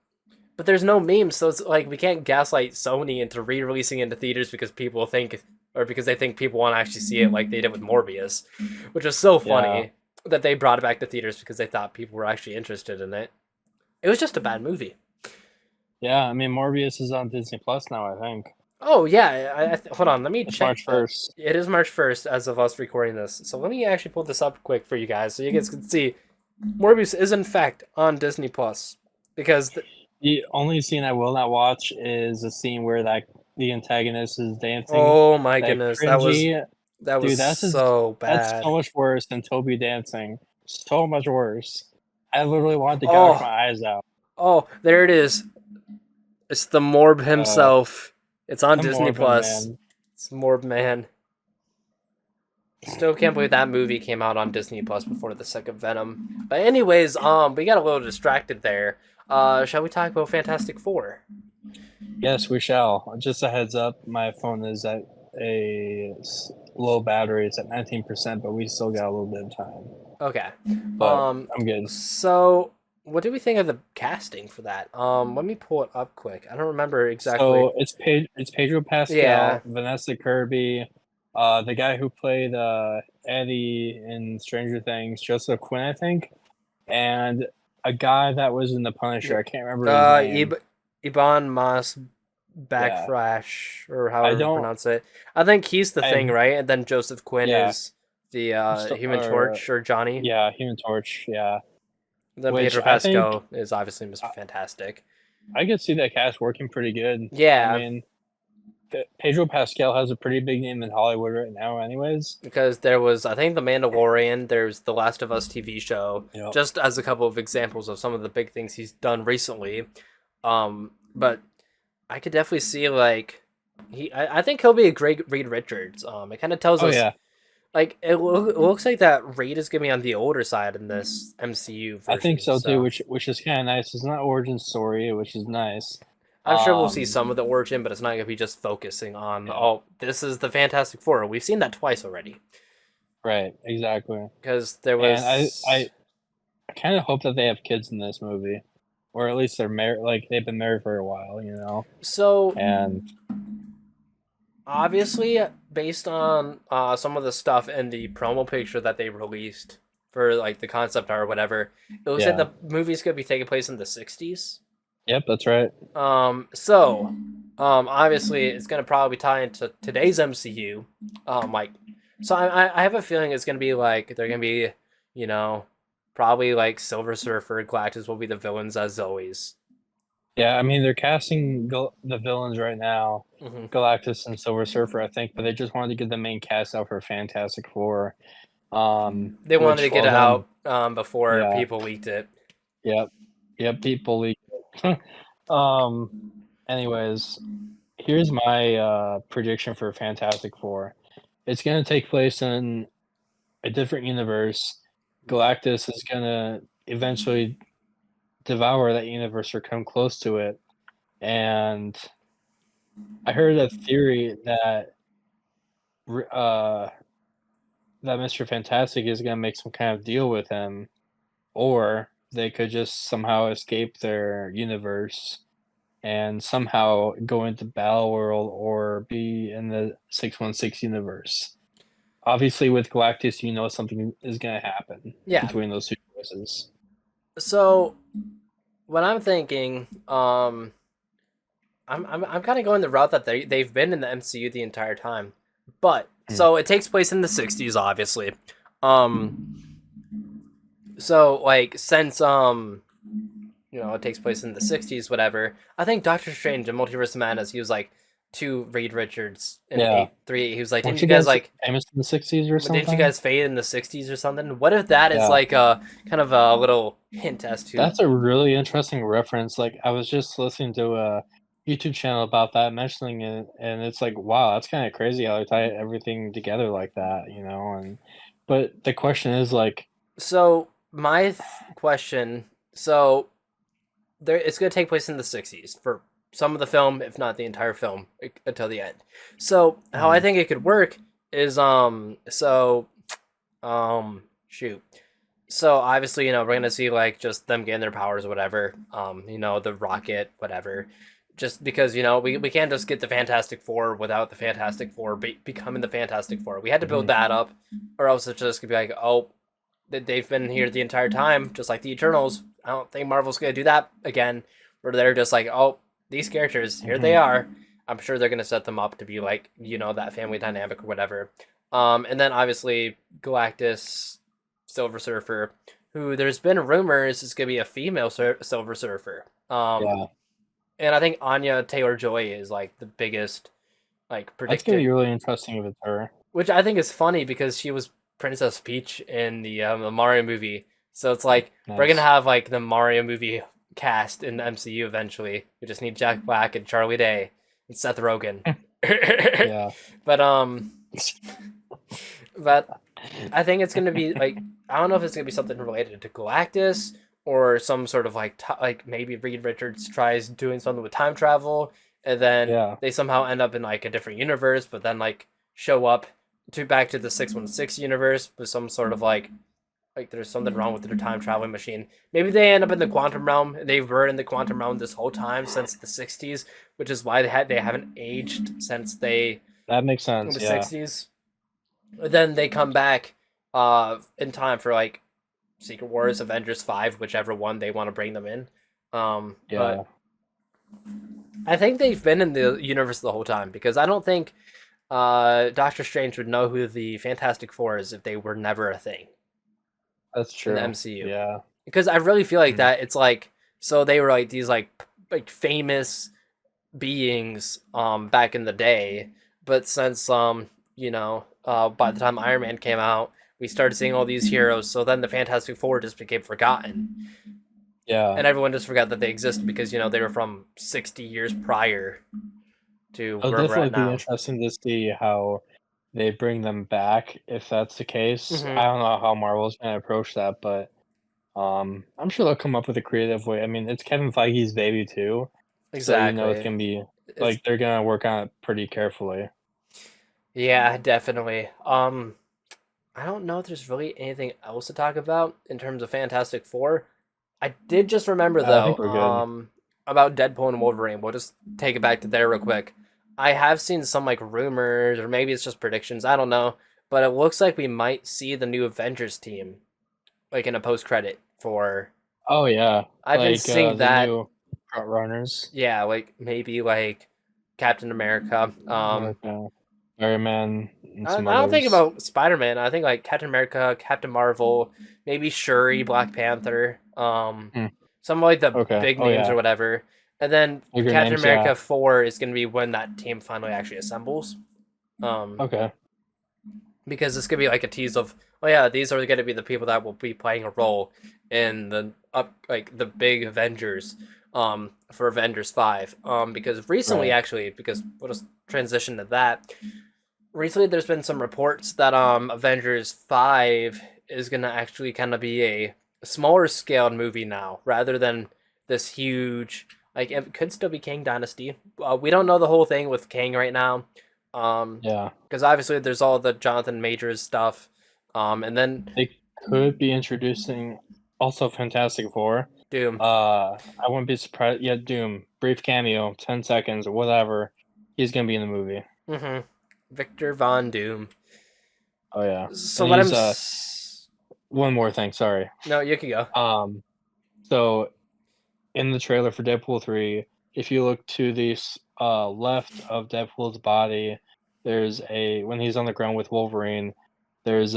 but there's no memes, so it's like we can't gaslight Sony into re-releasing into theaters because people think, or because they think people want to actually see it, like they did with Morbius, which was so Yeah. funny that they brought it back to theaters because they thought people were actually interested in it. It was just a bad movie. Yeah, I mean, Morbius is on Disney Plus now, I think. Oh yeah, hold on. Let me It's check March the. 1st. It is March 1st as of us recording this. So let me actually pull this up quick for you guys, so you guys can see. Morbius is in fact on Disney Plus because The only scene I will not watch is the scene where the antagonist is dancing. oh my That goodness, cringy, that was dude. so That's bad. so much worse than Toby dancing. So much worse. I literally wanted to gouge my Oh, eyes out. oh, there it is. It's the Morb Uh, himself. It's on the Disney Morbin Plus. man. It's Morb Man. Still can't believe that movie came out on Disney Plus before the second Venom. But anyways, we got a little distracted there. Shall we talk about Fantastic Four? Yes, we shall. Just a heads up, my phone is at low battery. It's at 19%, but we still got a little bit of time. Okay. But Um, I'm good. so what do we think of the casting for that? Let me pull it up quick. I don't remember exactly. So it's Pedro Yeah. Pascal, Vanessa Kirby, the guy who played Eddie in Stranger Things, Joseph Quinn, I think, and a guy that was in The Punisher. I can't remember his name. Iban Mas Yeah, Backflash, or I however you don't. pronounce it. I think he's the I thing, right? And then Joseph Quinn yeah, is the Human or Torch or Johnny. yeah, Human Torch. Yeah, Then which Pedro I think Pascal is obviously Mr. I, Fantastic. I could see that cast working pretty good. I Yeah, mean, Pedro Pascal has a pretty big name in Hollywood right now, anyways. because there was, I think, The Mandalorian, there's the Last of Us TV show, Yep. just as a couple of examples of some of the big things he's done recently. But I could definitely see like I think he'll be a great Reed Richards. It kind of tells Oh us yeah, like it looks like that Reed is gonna be on the older side in this MCU I think version. so too, So which is kind of nice. It's not origin story, which is nice. I'm sure we'll see some Um, of the origin, but it's not gonna be just focusing on yeah, oh this is the Fantastic Four. We've seen that twice already right, exactly. because there And was I kind of hope that they have kids in this movie, or at least they're married, like they've been married for a while, you know. so And obviously based on some of the stuff in the promo picture that they released for like the concept art or whatever, it looks like yeah, the movie's gonna be taking place in the 60s. yep, that's right. So, obviously, it's gonna probably tie into today's MCU. Like, so I have a feeling it's gonna be like they're gonna be, you know, probably like Silver Surfer, Galactus will be the villains as always. Yeah, I mean they're casting the villains right now, Hmm. Galactus and Silver Surfer, I think, but they just wanted to get the main cast out for Fantastic Four. They wanted Which to get well it then, out before yeah, people leaked it. yep, yep, people leak. um, anyways, here's my prediction for Fantastic Four. It's gonna take place in a different universe. Galactus is gonna eventually devour that universe or come close to it. And I heard a theory uh, that Mr. Fantastic is gonna make some kind of deal with him, or they could just somehow escape their universe and somehow go into Battle World or be in the 616 universe. Obviously, with Galactus, you know something is going to happen Yeah. between those two choices. So what I'm thinking, I'm kind of going the route that they've been in the MCU the entire time, but Hmm. so it takes place in the 60s, obviously. Um, so like since it takes place in the 60s, whatever. I think Doctor Strange and Multiverse of Madness, he was like to Reed Richards in Yeah. 8-3. He was like, Weren't didn't you you guys guys like famous in the 60s or didn't you something? guys fade in the 60s or something? What if that is Yeah. like a kind of a little hint as to That's a really interesting reference. Like, I was just listening to a YouTube channel about that, mentioning it, and it's like, wow, that's kind of crazy how they tie everything together like that, you know? But the question is, like, so my question, so it's going to take place in the 60s for some of the film, if not the entire film, until the end. So how I Mhm. think it could work is shoot. So obviously, we're gonna see like just them getting their powers or whatever. The rocket, whatever. Just because we can't just get the Fantastic Four without the Fantastic Four becoming the Fantastic Four. We had to build Mhm. that up, or else it's just gonna be like, oh, they've been here the entire time, just like the Eternals. I don't think Marvel's gonna do that again, where they're just like, oh, these characters, here they Mhm. are. I'm sure they're gonna set them up to be like, that family dynamic or whatever. And then obviously Galactus, Silver Surfer, who there's been rumors is gonna be a female Silver Surfer. Yeah, And I think Anya Taylor Joy is like the biggest like that's gonna be predicted, really interesting if it's her. which I think is funny because she was Princess Peach in the Mario movie. So it's like we're gonna Nice. have like the Mario movie cast in the MCU eventually. We just need Jack Black and Charlie Day and Seth Rogen. Yeah. but but I think it's gonna be like I don't know if it's gonna be something related to Galactus or some sort of like like maybe Reed Richards tries doing something with time travel, and then Yeah. they somehow end up in like a different universe, but then like show up to back to the 616 universe with some sort of like there's something wrong with their time traveling machine. Maybe they end up in the quantum realm. They were in the quantum realm this whole time since the 60s, which is why they haven't aged since they That makes in sense. the Yeah. 60s. Then they come back in time for like Secret Wars, Avengers 5, whichever one they want to bring them in. But Yeah. I think they've been in the universe the whole time because I don't think Doctor Strange would know who the Fantastic Four is if they were never a thing That's in the true. MCU. Yeah. Because I really feel like Mm. that it's like so they were like these like famous beings back in the day, but since by the time Iron Man came out, we started seeing all these heroes. So then the Fantastic Four just became forgotten, Yeah. and everyone just forgot that they existed because they were from 60 years prior to It'll where we're definitely at be now. interesting to see how they bring them back if that's the case. I Mm-hmm. don't know how Marvel's gonna approach that, but I'm sure they'll come up with a creative way. I mean, it's Kevin Feige's baby too, so it's Exactly. gonna be It's like they're gonna work on it pretty carefully. yeah, definitely. I don't know if there's really anything else to talk about in terms of Fantastic Four. I did just remember I though, think we're good. about Deadpool and Wolverine. We'll just take it back to there real quick. I have seen some like rumors, or maybe it's just predictions. I don't know, but it looks like we might see the new Avengers team like in a post credit for. Oh yeah, I've been like seeing the that. new front runners, Yeah, like maybe like Captain America. like Iron Man and I some don't think others. about Spider Man. I think like Captain America, Captain Marvel, maybe Shuri, Black Panther. Hmm, Some of like the okay. big Oh names or yeah, whatever. And then bigger Captain names. Yeah. America 4 is gonna be when that team finally actually assembles. Um, Okay. because it's gonna be like a tease of, oh yeah, these are gonna be the people that will be playing a role in the like the big Avengers, for Avengers 5. Because recently Right. actually, because we'll just transition to that. Recently there's been some reports that Avengers 5 is going to actually kind of be a smaller scaled movie now rather than this huge, like it could still be Kang Dynasty. We don't know the whole thing with Kang right now. Yeah. Because obviously there's all the Jonathan Majors stuff. And then They could be introducing also Fantastic Four. Doom. I wouldn't be surprised. Yeah, Doom, brief cameo, 10 seconds or whatever. He's gonna be in the movie. Mhm. Victor Von Doom. Oh yeah, So and what he's one more thing. Sorry. No, you can go. Um, so in the trailer for Deadpool 3, if you look to the left of Deadpool's body, there's when he's on the ground with Wolverine, there's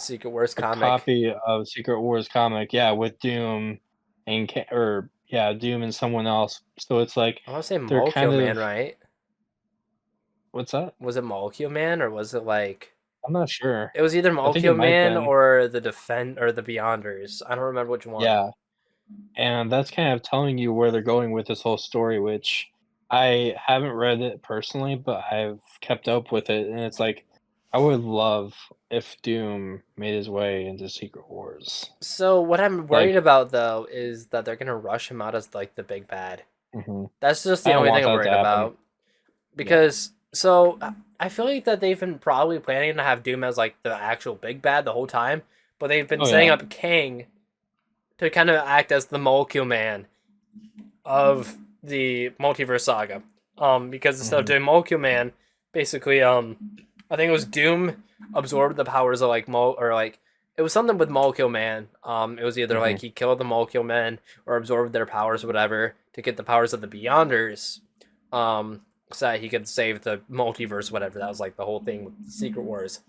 Secret Wars a comic. copy of Secret Wars comic, yeah, with Doom and or yeah, Doom and someone else. So it's like I want to say they're kind Molecule Man, of right? what's that? Was it Molecule Man or was it like I'm not sure. it was either I think it Molecule might have Man been. or the Defend or the Beyonders. I don't remember which one. Yeah, and that's kind of telling you where they're going with this whole story, which I haven't read it personally, but I've kept up with it, and it's like I would love if Doom made his way into Secret Wars. So what I'm worried Like, about though is that they're gonna rush him out as like the big bad. mhm. That's just I the don't only want thing I'm that to worried happen. about. Yeah. Because so I feel like that they've been probably planning to have Doom as like the actual big bad the whole time, but they've been Oh setting yeah. up Kang to kind of act as the Molecule Man of the multiverse saga. Because instead of Hmm. doing Molecule Man, basically, I think it was Doom absorbed the powers of like or like it was something with Molecule Man. It was either Hmm. like he killed the Molecule Men or absorbed their powers or whatever to get the powers of the Beyonders. So that he could save the multiverse, whatever. That was like the whole thing with the Secret Wars.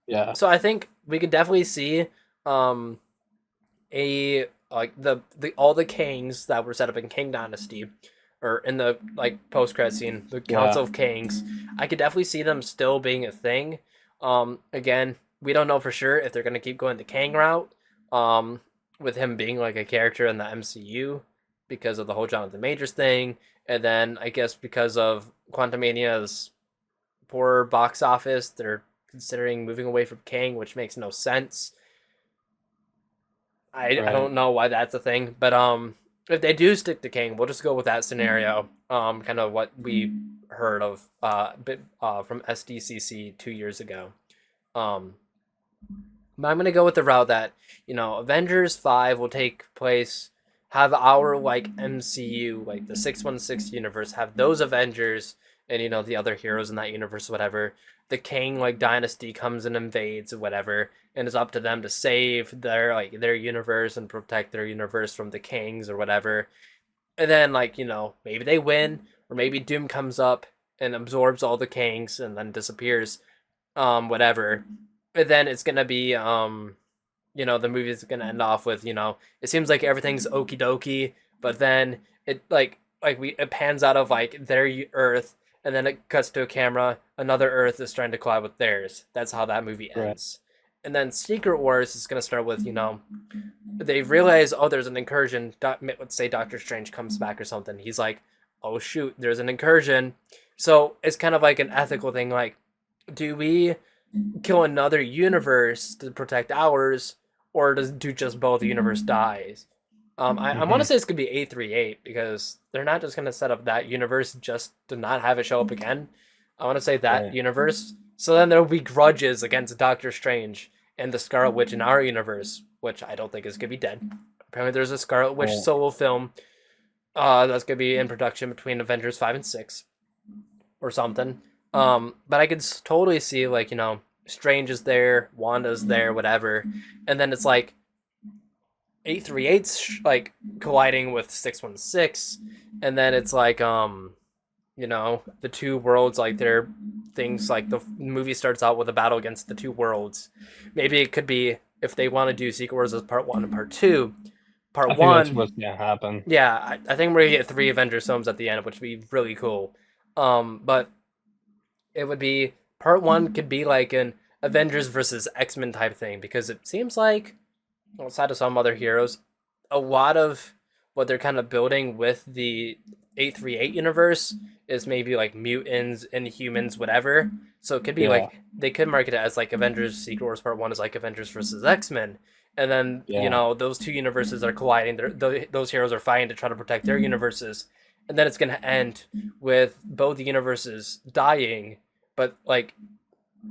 Yeah. So I think we could definitely see um a like the all the kings that were set up in King Dynasty or in the like post credit scene, the Yeah. Council of Kings. I could definitely see them still being a thing. Again, we don't know for sure if they're gonna keep going the Kang route, um, with him being like a character in the MCU because of the whole Jonathan Majors thing, and then I guess because of Quantumania's poor box office, they're considering moving away from Kang, which makes no sense. I Right. don't know why that's a thing, but if they do stick to King, we'll just go with that scenario. Kind of what we heard of bit from SDCC 2 years ago. Um, but I'm gonna go with the route that Avengers 5 will take place, have our like MCU like the 616 universe have those Avengers and the other heroes in that universe whatever. The Kang like dynasty comes and invades or whatever, and it's up to them to save their universe and protect their universe from the Kangs or whatever. And then maybe they win or maybe Doom comes up and absorbs all the Kangs and then disappears, whatever. And then it's gonna be the movie is gonna end off with it seems like everything's okie dokie, but then it pans out of like their Earth, and then it cuts to a camera. Another Earth is trying to collide with theirs. That's how that movie Right. ends. And then Secret Wars is gonna start with they realize, oh, there's an incursion. Let's say Doctor Strange comes back or something. He's like, oh shoot, there's an incursion. So it's kind of like an ethical thing. Like, do we kill another universe to protect ours, or do just both universe dies? I want to Hmm. say it's gonna be 838 because they're not just gonna set up that universe just to not have it show up again. I want to say that Right. universe. So then there will be grudges against Doctor Strange and the Scarlet Witch in our universe, which I don't think is gonna be dead. Apparently, there's a Scarlet Witch Right. solo film that's gonna be in production between Avengers 5 and 6 or something. But I could totally see like Strange is there, Wanda's there, whatever, and then it's like 838's like colliding with 616, and then it's like the two worlds like they're things like the movie starts out with a battle against the two worlds. Maybe it could be if they want to do Secret Wars as part one and part two. I Part think that's one, what's gonna happen. yeah, I think we're gonna get three Avengers films at the end, which would be really cool. But it would be part one could be like an Avengers versus X-Men type thing because it seems like outside of some other heroes, a lot of what they're kind of building with the 838 universe is maybe like mutants, inhumans, whatever. So it could be Yeah. like they could market it as like Avengers Secret Wars Part 1 is like Avengers versus X-Men. And then, Yeah. those two universes are colliding. Those heroes are fighting to try to protect their universes. And then it's going to end with both universes dying, but like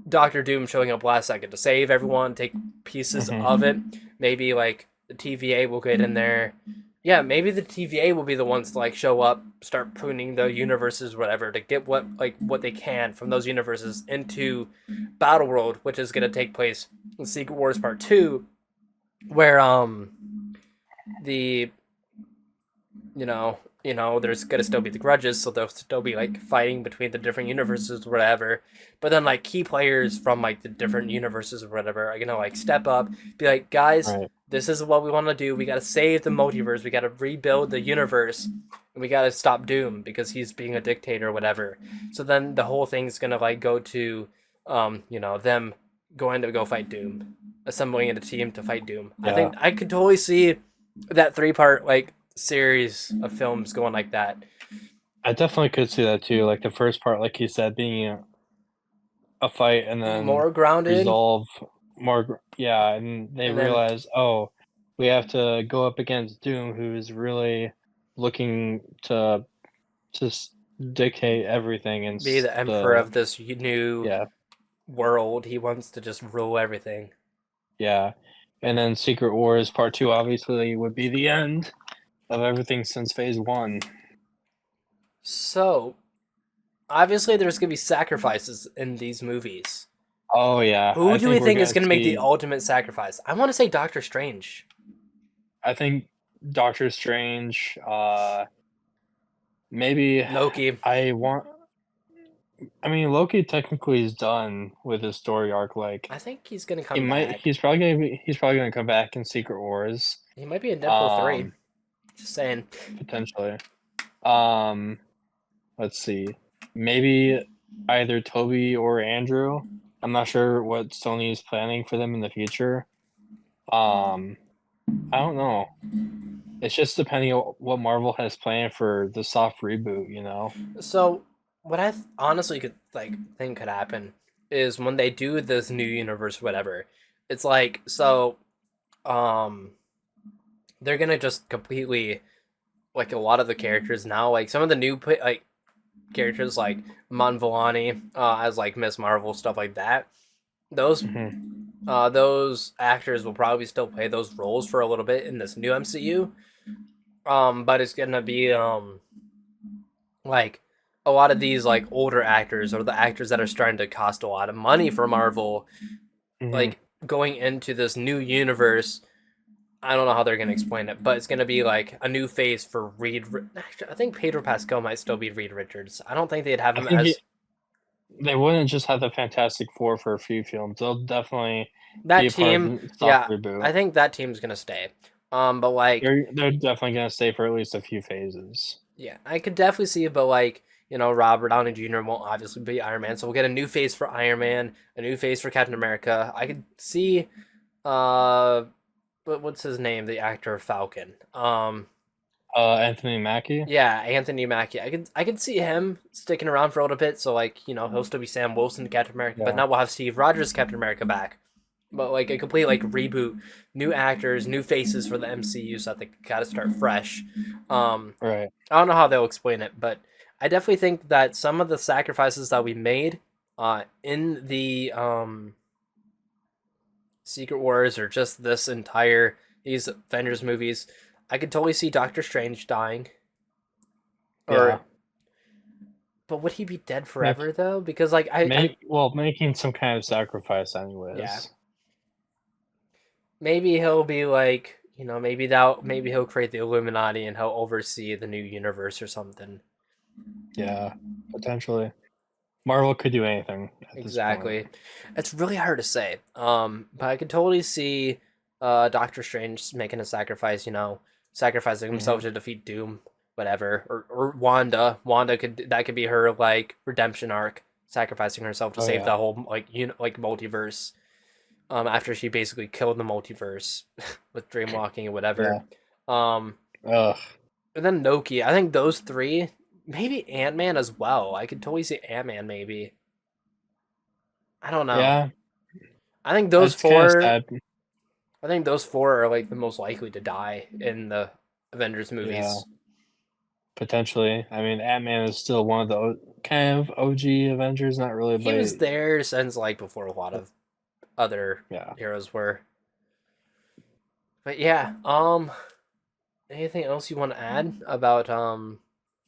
Doctor Doom showing up last second to save everyone, take pieces Hmm. of it. Maybe like the TVA will get in there. Yeah, maybe the TVA will be the ones to like show up, start pruning the universes, whatever, to get what they can from those universes into Battle World, which is gonna take place in Secret Wars Part 2, where the there's gonna still be the grudges, so there'll still be like fighting between the different universes or whatever. But then like key players from like the different universes or whatever are gonna like step up, be like, guys, Right. this is what we want to do. We gotta save the multiverse. We gotta rebuild the universe, and we gotta stop Doom because he's being a dictator or whatever. So then the whole thing's gonna like go to, them going to go fight Doom, assembling a team to fight Doom. I Yeah. think I could totally see that three-part like series of films going like that. I definitely could see that too. Like the first part, like you said, being a fight and then more grounded, resolve yeah, and they and then realize, oh, we have to go up against Doom, who's really looking to dictate everything and be the emperor the of this new yeah, world. He wants to just rule everything. yeah. And then Secret Wars Part 2 obviously would be the end of everything since Phase 1. So obviously, there's gonna be sacrifices in these movies. Oh yeah, Who I do we think we're think is gonna gonna make the see. ultimate sacrifice? I want to say Doctor Strange. I think Doctor Strange. Maybe Loki. I want. I mean, Loki technically is done with his story arc. Like I think he's gonna he come might. back. He's probably gonna come back in Secret Wars. He might be in Deadpool 3. Um, Just saying. potentially. Um, let's see. Maybe either Toby or Andrew. I'm not sure what Sony is planning for them in the future. Um, I don't know. It's just depending on what Marvel has planned for the soft reboot, you know? So, what I honestly could think could happen is when they do this new universe, whatever. It's like so, um, they're gonna just completely like a lot of the characters now, like some of the new like characters like Mon Villani as like Miss Marvel, stuff like that. Those Hmm. those actors will probably still play those roles for a little bit in this new MCU. But it's gonna be like a lot of these like older actors or the actors that are starting to cost a lot of money for Marvel, Hmm. like going into this new universe. I don't know how they're gonna explain it, but it's gonna be like a new face for Reed. Actually, I think Pedro Pascal might still be Reed Richards. I don't think they'd have I him think as they wouldn't just have the Fantastic Four for a few films. They'll definitely be that a part of team. the soft Yeah, reboot. I think that team's gonna stay. But like, They're definitely gonna stay for at least a few phases. yeah, I could definitely see it, but like, Robert Downey Jr. won't obviously be Iron Man, so we'll get a new face for Iron Man, a new face for Captain America. I could see, uh, but what's his name? The actor Falcon. Anthony Mackie. Yeah, Anthony Mackie. I could see him sticking around for a little bit, so like, he'll still be Sam Wilson Captain America, but Yeah. now we'll have Steve Rogers Captain America back. But like a complete like reboot, new actors, new faces for the MCU, so that they gotta start fresh. Right. I don't know how they'll explain it, but I definitely think that some of the sacrifices that we made in the Secret Wars or just this entire these Avengers movies, I could totally see Doctor Strange dying. Yeah. Or but would he be dead Make forever though? Because like I making some kind of sacrifice yeah, anyways. maybe he'll be like, maybe he'll create the Illuminati and he'll oversee the new universe or something. Yeah. Potentially. Marvel could do anything at this point. Exactly. It's really hard to say. But I could totally see Doctor Strange making a sacrifice, sacrificing himself Hmm. to defeat Doom, whatever. Or Wanda. Wanda could be her like redemption arc, sacrificing herself to Oh save yeah. the whole like multiverse. After she basically killed the multiverse with dreamwalking and Yeah. whatever. Um Ugh. and then Loki. I think those three, maybe Ant Man as well. I could totally see Ant Man maybe. I don't know. Yeah. I think those It's kind of four. sad. I think those four are like the most likely to die in the Avengers Yeah. movies. Potentially. I mean, Ant-Man is still one of the kind of OG Avengers, not really, He was but there since like before a lot of other yeah. heroes were. But yeah, anything else you want to add about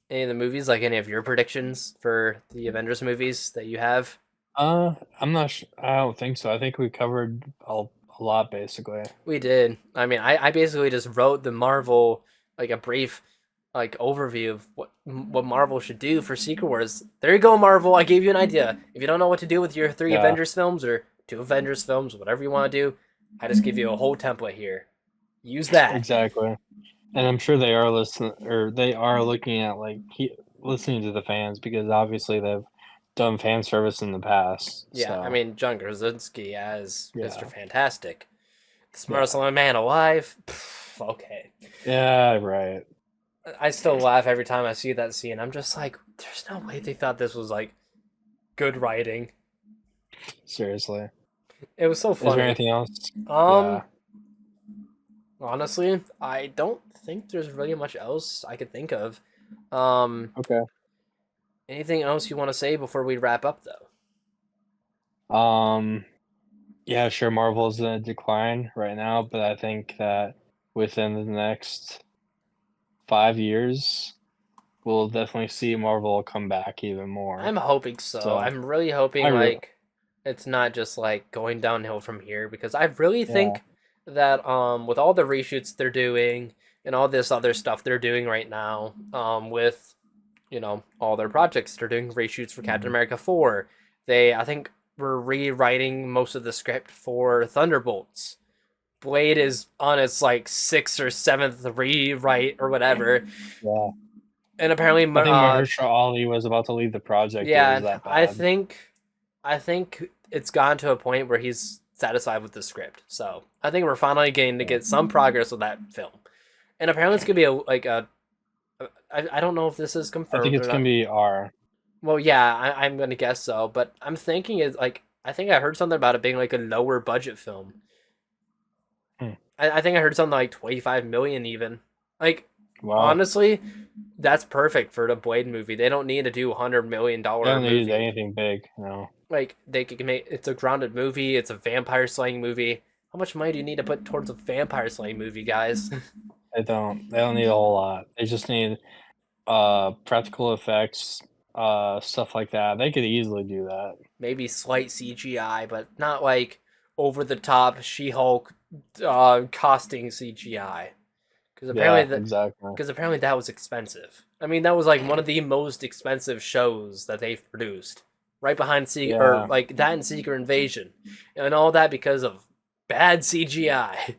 any of the movies? Like any of your predictions for the Avengers movies that you have? I'm not sure. I don't think so. I think we covered a lot basically. We did. I mean, I basically just wrote the Marvel like a brief like overview of what Marvel should do for Secret Wars. There you go, Marvel. I gave you an idea. If you don't know what to do with your three Yeah, Avengers films or two Avengers films, whatever you want to do, I just give you a whole template here. Use that. exactly. And I'm sure they are listening or they are looking at like listening to the fans because obviously they've done fan service in the past. Yeah, I So, mean John Krasinski as Mr. yeah. Fantastic, the smartest Yeah. man alive. Pff, okay, Yeah, right. I still laugh every time I see that scene. I'm just like, there's no way they thought this was like good writing. Seriously. It was so Is there funny. anything else? Um, Yeah. Honestly, I don't think there's really much else I could think of. Um, Okay. Anything else you want to say before we wrap up, though? Um, yeah, sure, Marvel's in a decline right now, but I think that within the next 5 years, we'll definitely see Marvel come back even more. I'm hoping so. So I'm really I hoping re like it's not just like going downhill from here because I really yeah, think that with all the reshoots they're doing and all this other stuff they're doing right now with all their projects they're doing reshoots for Captain America 4. I think we're rewriting most of the script for Thunderbolts. Blade is on its like 6th or 7th rewrite or whatever. yeah. And apparently I think Mahershala Ali was about to leave the project. It yeah, was and that I bad. think I think it's gotten to a point where he's satisfied with the script. So I think we're finally getting to Yeah. get some progress with that film. And apparently it's gonna be I don't know if this is I think confirmed or it's gonna not. be R. Well, yeah, I'm gonna guess so, but I'm thinking it's like I think I heard something about it being like a lower budget film. Hmm. I think I heard something like 25 million even. Like Wow. honestly, that's perfect for the Blade movie. They don't need to do They $100 million don't need movie. anything big, you know. Like they could make it's a grounded movie. It's a vampire slaying movie. How much money do you need to put towards a vampire slaying movie, guys? They don't need a whole lot. They just need practical effects, stuff like that. They could easily do that. Maybe slight CGI, but not like over the top She-Hulk costing CGI. Because apparently Yeah, that exactly. because apparently that was expensive. I mean, that was like one of the most expensive shows that they've produced, right behind or Yeah, like that and Secret Invasion, and all that because of bad CGI.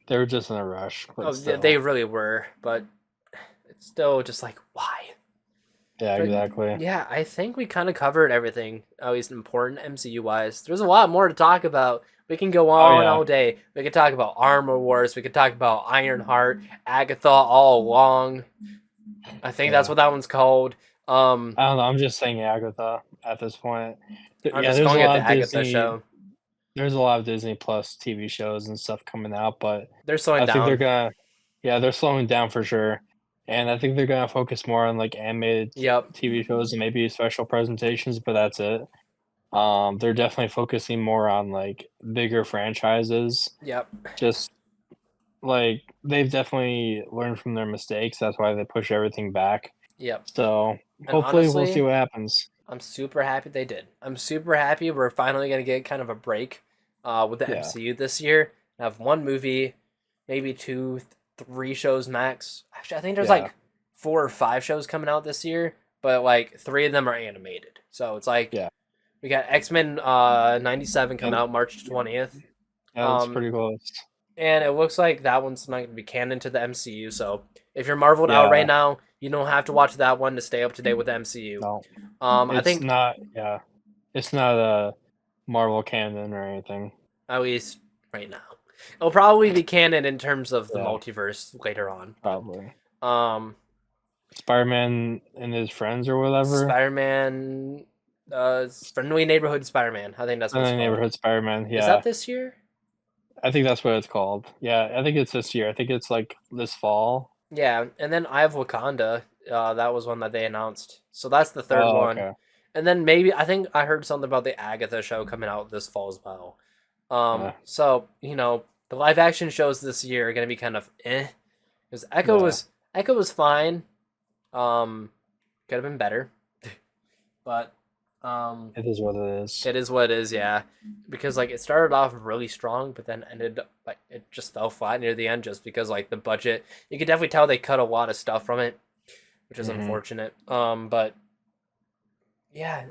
they were just in a rush, Oh, but they still. really were, but it's still just like why. Yeah, But exactly. yeah, I think we kind of covered everything, at least important MCU wise. There's a lot more to talk about. We can go Oh on yeah, all day. We could talk about Armor Wars. We could talk about Ironheart, Agatha all along. I think that's yeah. what that one's called. Um, I don't know. I'm just saying Agatha at this point. I'm Yeah, just there's a calling it lot the of Agatha Disney. show. There's a lot of Disney Plus TV shows and stuff coming out, but They're slowing I think they're down. gonna. Yeah, they're slowing down for sure, and I think they're gonna focus more on like animated Yep, TV shows and maybe special presentations, but that's it. They're definitely focusing more on like bigger franchises. yep, Just like they've definitely learned from their mistakes. That's why they push everything back. yep. So And hopefully we'll see honestly, what happens. I'm super happy they did. I'm super happy we're finally gonna get kind of a break with the Yeah, MCU this year. Have one movie, maybe two, three shows max. Actually, I think there's yeah, like 4 or 5 shows coming out this year, but like 3 of them are animated. So it's like yeah. we got X-Men 97 coming Yep. out March 20th. Yeah, that's Um, pretty close. and it looks like that one's not going to be canon to the MCU. So if you're Marveled out right Yeah, now, you don't have to watch that one to stay up to date with the MCU. no, I it's think not. Yeah, it's not a Marvel canon or anything. at least right now, it'll probably be canon in terms of the Yeah, multiverse later on. But probably. um, Spider-Man and his friends or whatever. Spider-Man, Friendly Neighborhood Spider-Man. I think that's what it's Friendly called. Neighborhood Spider-Man. Is that Yeah, this year? I think that's what it's called. Yeah, I think it's this year. I think it's like this fall. Yeah, and then I have Wakanda. That was one that they announced. So that's the third Oh, one. okay. And then maybe I think I heard something about the Agatha show coming out this fall as well. Yeah, So the live action shows this year are gonna be kind of because yeah. Echo was fine. Could have been better, but It is what it is. it is what it is. Yeah, because like it started off really strong, but then ended like it just fell flat near the end just because like the budget. You could definitely tell they cut a lot of stuff from it, which is Hmm. unfortunate. But yeah,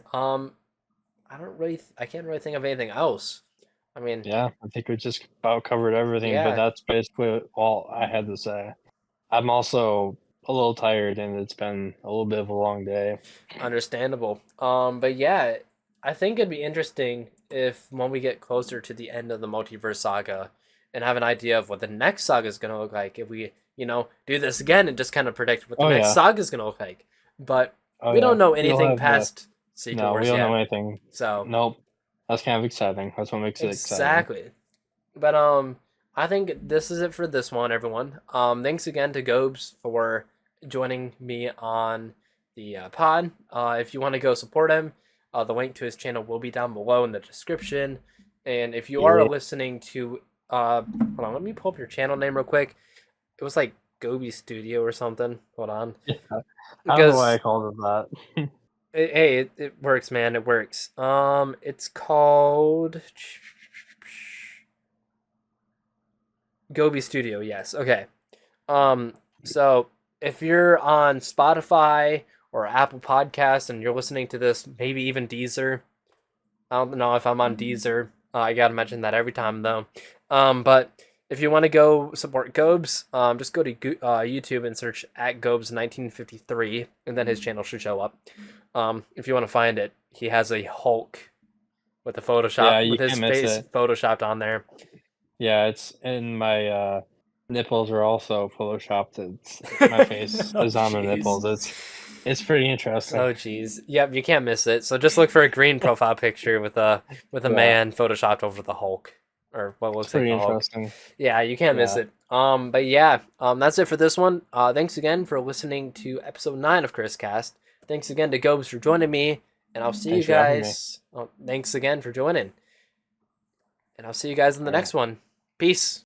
I can't really think of anything else. I mean, Yeah, I think we just about covered everything, but yeah, that's basically all I had to say. I'm also a little tired, and it's been a little bit of a long day. understandable. But yeah, I think it'd be interesting if when we get closer to the end of the multiverse saga and have an idea of what the next saga is gonna look like, if we, do this again and just kind of predict what the Oh next yeah, saga is gonna look like. But oh we yeah. don't know We'll anything have the past Secret No, we Wars don't know yet. anything. So Nope. That's kind of exciting. That's what makes it exciting. exactly. But I think this is it for this one, everyone. Thanks again to Gobes for joining me on the pod. If you want to go support him, the link to his channel will be down below in the description. And if you are Yeah. listening to, hold on, let me pull up your channel name real quick. It was like Gobi Studio or something. Hold on, I don't know why I because called it that. hey, it works, man. It works. It's called Gobi Studio. Yes. Okay. Um, so if you're on Spotify or Apple Podcasts and you're listening to this, maybe even Deezer. I don't know if I'm on Deezer. I gotta mention that every time though. But if you want to go support Gobes, just go to YouTube and search at Gobes1953, and then his channel should show up. If you want to find it, he has a Hulk with a Yeah, Photoshop you with his can't miss face it. photoshopped on there. Yeah, it's in my nipples are also photoshopped. It's my face Oh is on the jeez. nipples. It's pretty interesting. Oh jeez. Yep, you can't miss it. So just look for a green profile picture with a Yeah, man photoshopped over the Hulk, or what it's looks like pretty the Hulk. interesting. Yeah, you can't miss Yeah. it. But yeah, that's it for this one. Thanks again for listening to episode 9 of ChrisCast. Thanks again to Gobes for joining me, and I'll see you Thanks for having me. guys. Oh, thanks again for joining, and I'll see you guys in the All right. next one. Peace.